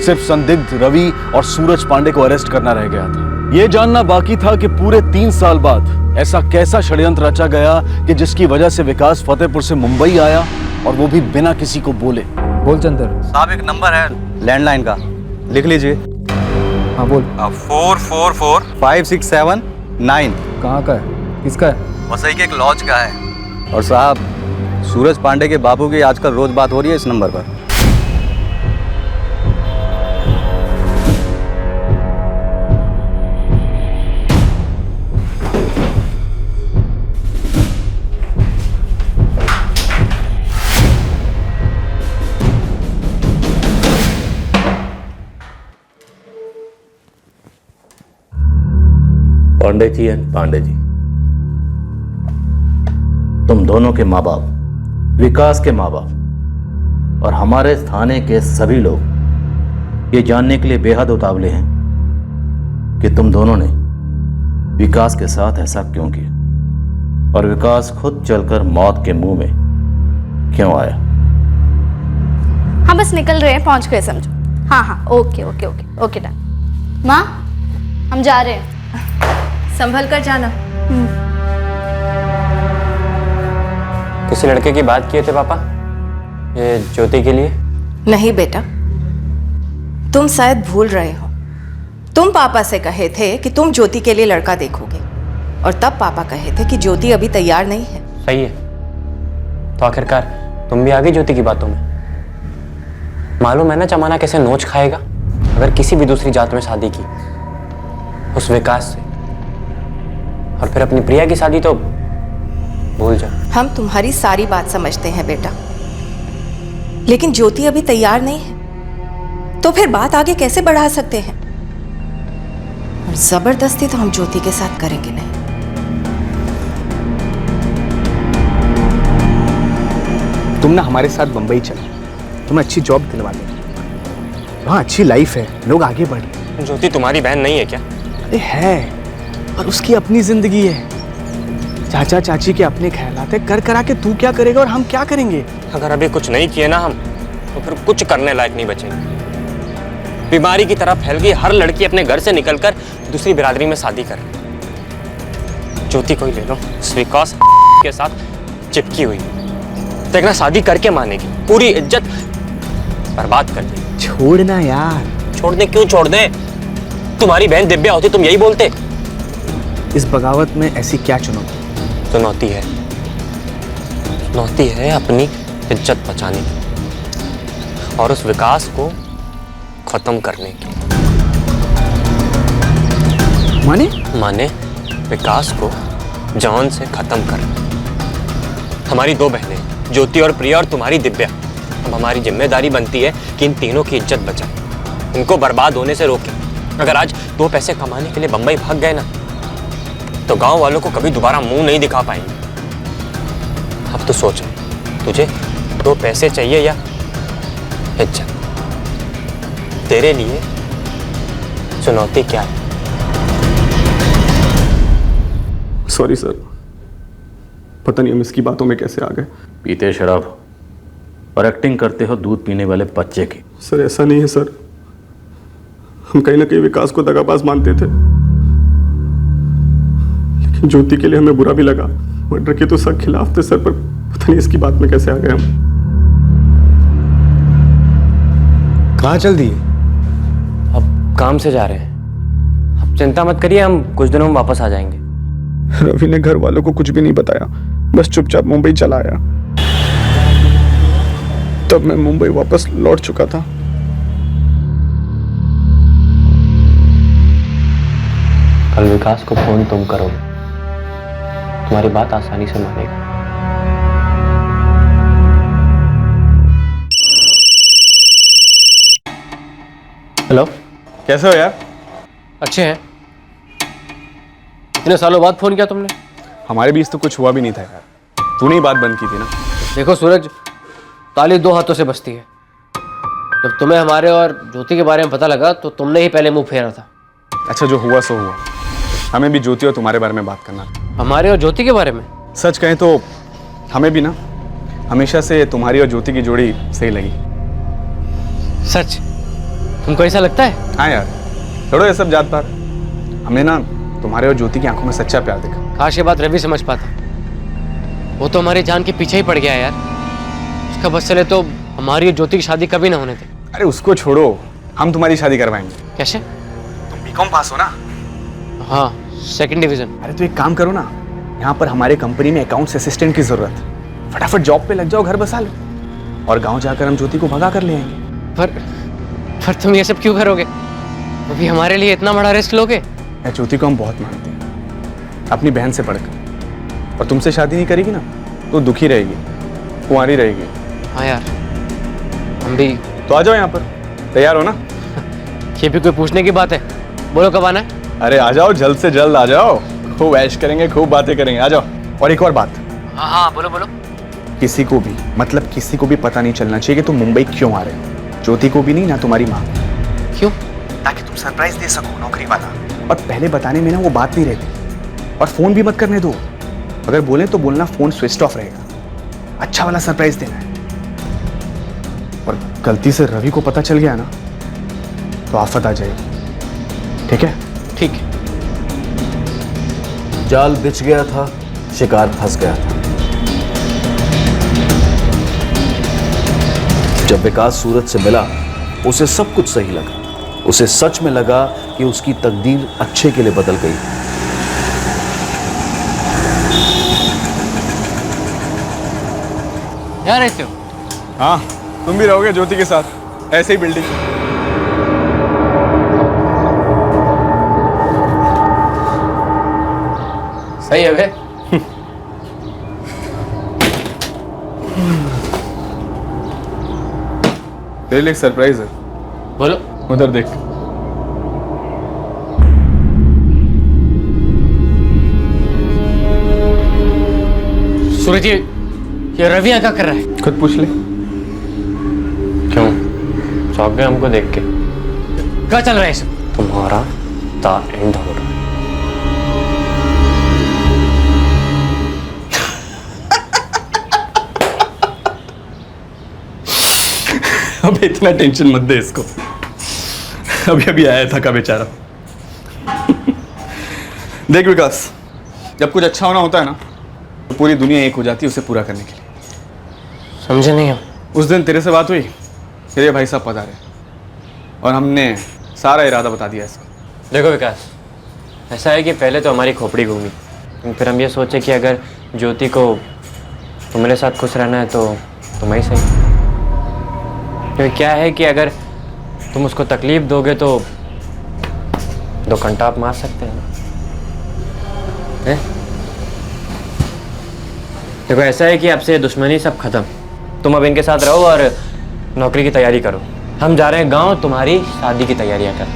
सिर्फ संदिग्ध रवि और सूरज पांडे को अरेस्ट करना रह गया था। ये जानना बाकी था कि पूरे 3 साल बाद ऐसा कैसा षड्यंत्र रचा गया कि जिसकी वजह से विकास फतेहपुर से मुंबई आया, और वो भी बिना किसी को बोले। बोल चंदर साहब, एक नंबर है लैंडलाइन का, लिख लीजिए। हाँ बोल। 444567 कहाँ का है, किसका है? वसई के एक लॉज का है। और साहब, सूरज पांडे के बाबू की आजकल रोज बात हो रही है इस नंबर पर। पांडे जी एंड पांडे जी, तुम दोनों के माँ बाप, विकास के माँ बाप और हमारे थाने के सभी लोग ये जानने के लिए बेहद उतावले हैं कि तुम दोनों ने विकास के साथ ऐसा क्यों किया, और विकास खुद चलकर मौत के मुंह में क्यों आया। हाँ, बस निकल रहे हैं, पहुंच गए समझो। हाँ हाँ, okay okay okay okay done. माँ, हम जा रहे हैं। संभल कर जाना। किसी लड़के की बात किए थे पापा ये ज्योति के लिए? नहीं बेटा, तुम शायद भूल रहे हो। तुम पापा से कहे थे कि तुम ज्योति के लिए लड़का देखोगे, और तब पापा कहे थे कि ज्योति अभी तैयार नहीं है। सही है, तो आखिरकार तुम भी आ गई ज्योति की बातों में। मालूम है ना जमाना कैसे नोच खाएगा अगर किसी भी दूसरी जात में शादी की, उस विकास से। और फिर अपनी प्रिया की शादी तो भूल जाओ। हम तुम्हारी सारी बात समझते हैं बेटा, लेकिन ज्योति अभी तैयार नहीं है, तो फिर बात आगे कैसे बढ़ा सकते हैं? और जबरदस्ती तो हम ज्योति के साथ करेंगे नहीं। तुम ना हमारे साथ मुंबई चलो, तुम्हें अच्छी जॉब दिलवा देंगे, वहाँ अच्छी लाइफ है, लोग आगे बढ़ रहे। ज्योति तुम्हारी बहन नहीं है क्या? अरे है, और उसकी अपनी जिंदगी है। चाचा चाची के अपने ख्यालात है, कर करा के तू क्या करेगा और हम क्या करेंगे? अगर अभी कुछ नहीं किए ना हम, तो फिर कुछ करने लायक नहीं बचेंगे। बीमारी की तरह फैल गई, हर लड़की अपने घर से निकलकर दूसरी बिरादरी में शादी कर रही। ज्योति को ही ले लो, विकास के साथ चिपकी हुई, देखना शादी करके मानेगी, पूरी इज्जत बर्बाद कर दी। छोड़ना यार। छोड़ क्यों छोड़ दे? तुम्हारी बहन दिव्या होती तुम यही बोलते। इस बगावत में ऐसी क्या चुनौती? चुनौती है अपनी इज्जत बचाने की और उस विकास को खत्म करने की। माने विकास को जान से खत्म करना। हमारी दो बहनें ज्योति और प्रिया और तुम्हारी दिव्या, अब हमारी जिम्मेदारी बनती है कि इन तीनों की इज्जत बचाएं, इनको बर्बाद होने से रोकें। अगर आज दो पैसे कमाने के लिए बंबई भाग गए ना, तो गांव वालों को कभी दोबारा मुंह नहीं दिखा पाएंगे। अब तो सोच, तुझे दो पैसे चाहिए या इज्जत? तेरे लिए चुनौती क्या है? सॉरी सर, पता नहीं हम इसकी बातों में कैसे आ गए। पीते शराब और एक्टिंग करते हो दूध पीने वाले बच्चे की। सर ऐसा नहीं है सर, हम कहीं ना कहीं विकास को दगाबाज मानते थे, लेकिन ज्योति के लिए हमें बुरा भी लगा। मर्डर के तो सब खिलाफ थे सर, पर पता नहीं इसकी बात में कैसे आ गए हम। कहाँ चल दिए? अब काम से जा रहे हैं। अब चिंता मत करिए, हम कुछ दिनों में वापस आ जाएंगे। रवि ने घर वालों को कुछ भी नहीं बताया, बस चुपचाप मुंबई चला आया। तब मैं मुंबई वापस लौट चुका था। कल विकास को फोन तुम करोगे, तुम्हारी बात आसानी से मानेगा। हेलो, कैसे हो यार? अच्छे हैं। इतने सालों बाद फोन किया तुमने? हमारे बीच तो कुछ हुआ भी नहीं था यार, तूने ही बात बंद की थी ना। देखो सूरज, ताली दो हाथों से बजती है। जब तुम्हें हमारे और ज्योति के बारे में पता लगा तो तुमने ही पहले मुंह फेरा था। अच्छा, जो हुआ सो हुआ। हमें भी ज्योति और तुम्हारे बारे में बात करना था। हमारे और ज्योति के बारे में? सच कहें तो हमें भी ना हमेशा से तुम्हारी और ज्योति की जोड़ी सही लगी। सच? तुमको ऐसा लगता है? हाँ यार, छोड़ो ये सब जात पात। हमने ना तुम्हारे और ज्योति की आंखों में सच्चा प्यार देखा। काश ये बात रवि समझ पाता। वो तो हमारी जान के पीछे ही पड़ गया यार। उसका बस चले तो हमारी और ज्योति की शादी कभी ना होने थे। अरे उसको छोड़ो, हम तुम्हारी शादी करवाएंगे। कैसे? तुम बीकॉम पास हो ना? हाँ, 2nd डिवीजन। अरे तो एक काम करो ना, यहाँ पर हमारे कंपनी में अकाउंट्स असिस्टेंट की जरूरत, फटाफट जॉब पे लग जाओ, घर बसा लो, और गांव जाकर हम ज्योति को भगा कर ले आएंगे। पर तुम ये सब क्यों करोगे? अभी हमारे लिए इतना बड़ा रिस्क लोगे? ज्योति को हम बहुत मानते हैं, अपनी बहन से पढ़कर, और तुमसे शादी नहीं करेगी ना तो दुखी रहेगी, कुंवारी रहेगी। हाँ यार, हम भी। तो आ जाओ यहाँ पर, तैयार हो ना? ये भी कोई पूछने की बात है? बोलो कब आना है? अरे आ जाओ, जल्द से जल्द आ जाओ, खूब ऐश करेंगे, खूब बातें करेंगे, आ जाओ। और एक और बात। हाँ हाँ, बोलो बोलो। किसी को भी, मतलब किसी को भी पता नहीं चलना चाहिए कि तुम मुंबई क्यों आ रहे हो। ज्योति को भी नहीं, ना तुम्हारी माँ। क्यों? ताकि तुम सरप्राइज दे सको, नौकरी वाला। और पहले बताने में ना वो बात नहीं रहती। और फोन भी मत करने दो, अगर बोले तो बोलना फोन स्विच ऑफ रहेगा। अच्छा वाला सरप्राइज देना है। और गलती से रवि को पता चल गया ना तो आफत आ जाएगी। ठीक है? ठीक है। जाल बिछ गया था, शिकार फंस गया था। जब विकास सूरज से मिला, उसे सब कुछ सही लगा। उसे सच में लगा कि उसकी तकदीर अच्छे के लिए बदल गई। यहाँ रहते हो? हाँ, तुम भी रहोगे ज्योति के साथ, ऐसे ही बिल्डिंग। सही है बे। तेरे लिए एक सरप्राइज है। बोलो। उधर देख। सूरज, ये रवि यहाँ क्या कर रहा है? खुद पूछ ले। क्यों? चौंक गए हमको देख के? क्या चल रहा है सब? तुम्हारा द एंड हो रहा है। अब इतना टेंशन मत दे इसको, अभी अभी आया था का बेचारा। देख विकास, जब कुछ अच्छा होना होता है ना तो पूरी दुनिया एक हो जाती है उसे पूरा करने के लिए। समझे नहीं हम? उस दिन तेरे से बात हुई, तेरे भाई साहब पधारे और हमने सारा इरादा बता दिया इसको। देखो विकास, ऐसा है कि पहले तो हमारी खोपड़ी घूमी, फिर हम ये सोचे कि अगर ज्योति को तुम्हारे साथ खुश रहना है तो तुम ही सही। क्योंकि क्या है कि अगर तुम उसको तकलीफ दोगे तो 2 घंटा आप मार सकते हैं। देखो ऐसा है कि आपसे दुश्मनी सब खत्म, तुम अब इनके साथ रहो और नौकरी की तैयारी करो। हम जा रहे हैं गांव तुम्हारी शादी की तैयारियां कर।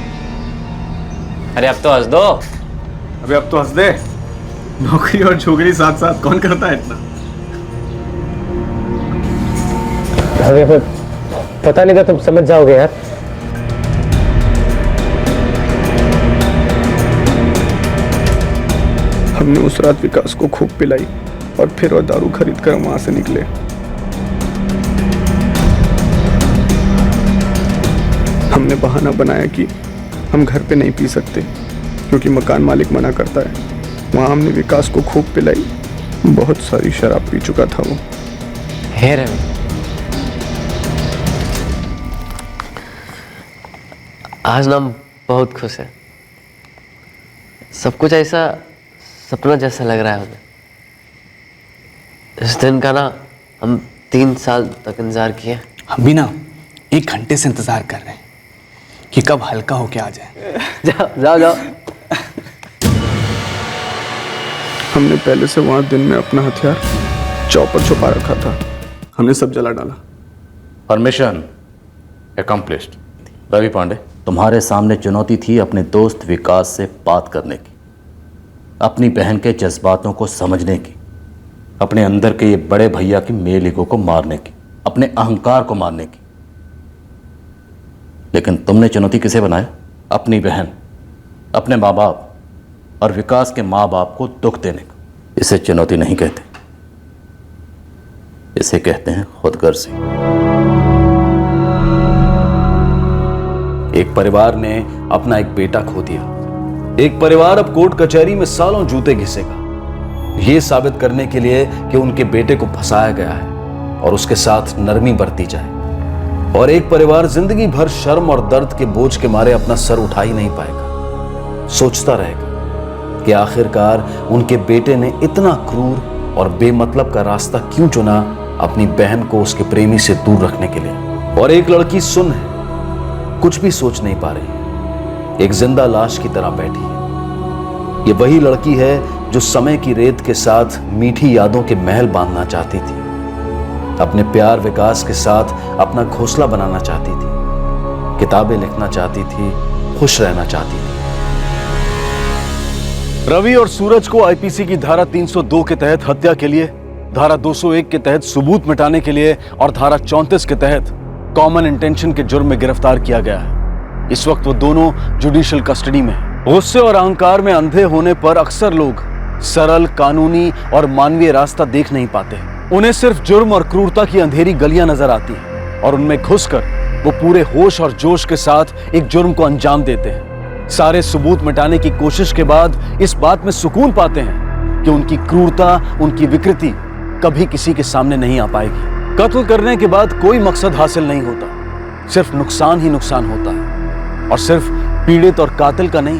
अरे अब तो हंस दो। अबे अब तो हंस दे, नौकरी और छोकरी साथ साथ कौन करता है इतना। अरे पता नहीं था तुम समझ जाओगे यार। हमने उस रात विकास को खूब पिलाई और फिर वो दारू खरीद कर वहां से निकले। हमने बहाना बनाया कि हम घर पे नहीं पी सकते क्योंकि मकान मालिक मना करता है। वहां हमने विकास को खूब पिलाई, बहुत सारी शराब पी चुका था वो। है रवि, आज ना हम बहुत खुश हैं। सब कुछ ऐसा सपना जैसा लग रहा है हमें। इस दिन का ना हम 3 साल तक इंतजार किए। हम भी ना 1 घंटे से इंतजार कर रहे हैं कि कब हल्का होके आ जाए। जाओ जाओ जाओ। हमने पहले से वहां दिन में अपना हथियार चौपर छुपा रखा था, हमने सब जला डाला। Permission accomplished. रवि पांडे, तुम्हारे सामने चुनौती थी अपने दोस्त विकास से बात करने की, अपनी बहन के जज्बातों को समझने की, अपने अंदर के ये बड़े भैया की मेल ईगो को मारने की, अपने अहंकार को मारने की। लेकिन तुमने चुनौती किसे बनाया? अपनी बहन, अपने माँ बाप और विकास के माँ बाप को दुख देने को। इसे चुनौती नहीं कहते, इसे कहते हैं खुदगर्जी। एक परिवार ने अपना एक बेटा खो दिया। एक परिवार अब कोर्ट कचहरी में सालों जूते घिसेगा, यह साबित करने के लिए कि उनके बेटे को फंसाया गया है और उसके साथ नरमी बरती जाए। और एक परिवार जिंदगी भर शर्म और दर्द के बोझ के मारे अपना सर उठा ही नहीं पाएगा, सोचता रहेगा कि आखिरकार उनके बेटे ने इतना क्रूर और बेमतलब का रास्ता क्यों चुना अपनी बहन को उसके प्रेमी से दूर रखने के लिए। और एक लड़की सुन है, कुछ भी सोच नहीं पा रही, एक जिंदा लाश की तरह बैठी है। ये वही लड़की है जो समय की रेत के साथ मीठी यादों के महल बांधना चाहती थी, अपने प्यार विकास के साथ अपना घोंसला बनाना चाहती थी, किताबें लिखना चाहती थी, खुश रहना चाहती थी। रवि और सूरज को आईपीसी की धारा 302 के तहत हत्या के लिए, धारा 201 के तहत सबूत मिटाने के लिए और धारा 34 के तहत कॉमन इंटेंशन के जुर्म में गिरफ्तार किया गया है। इस वक्त वो दोनों जुडिशियल कस्टडी में हैं। गुस्से और अहंकार में अंधे होने पर अक्सर लोग सरल, कानूनी और मानवीय रास्ता देख नहीं पाते। उन्हें सिर्फ जुर्म और क्रूरता की अंधेरी गलियां नजर आती हैं और उनमें घुसकर वो पूरे होश और जोश के साथ एक जुर्म को अंजाम देते हैं। सारे सबूत मिटाने की कोशिश के बाद इस बात में सुकून पाते हैं कि उनकी क्रूरता, उनकी विकृति कभी किसी के सामने नहीं आ पाएगी। कत्ल करने के बाद कोई मकसद हासिल नहीं होता, सिर्फ नुकसान ही नुकसान होता है, और सिर्फ पीड़ित और कातिल का नहीं,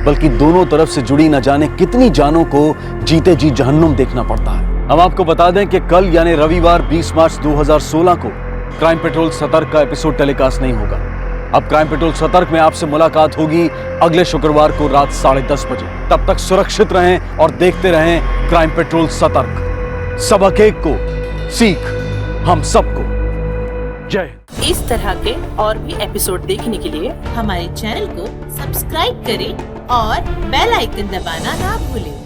बल्कि दोनों तरफ से जुड़ी न जाने कितनी जानों को जीते जी जहन्नुम देखना पड़ता है। हम आपको बता दें कि कल यानी रविवार 20 मार्च 2016 को क्राइम पेट्रोल सतर्क का एपिसोड टेलीकास्ट नहीं होगा। अब क्राइम पेट्रोल सतर्क में आपसे मुलाकात होगी अगले शुक्रवार को रात 10:30 बजे। तब तक सुरक्षित रहें और देखते रहें क्राइम पेट्रोल सतर्क। सबक एक को सीख हम सबको। जय। इस तरह के और भी एपिसोड देखने के लिए हमारे चैनल को सब्सक्राइब करें और बेल आइकन दबाना ना भूलें।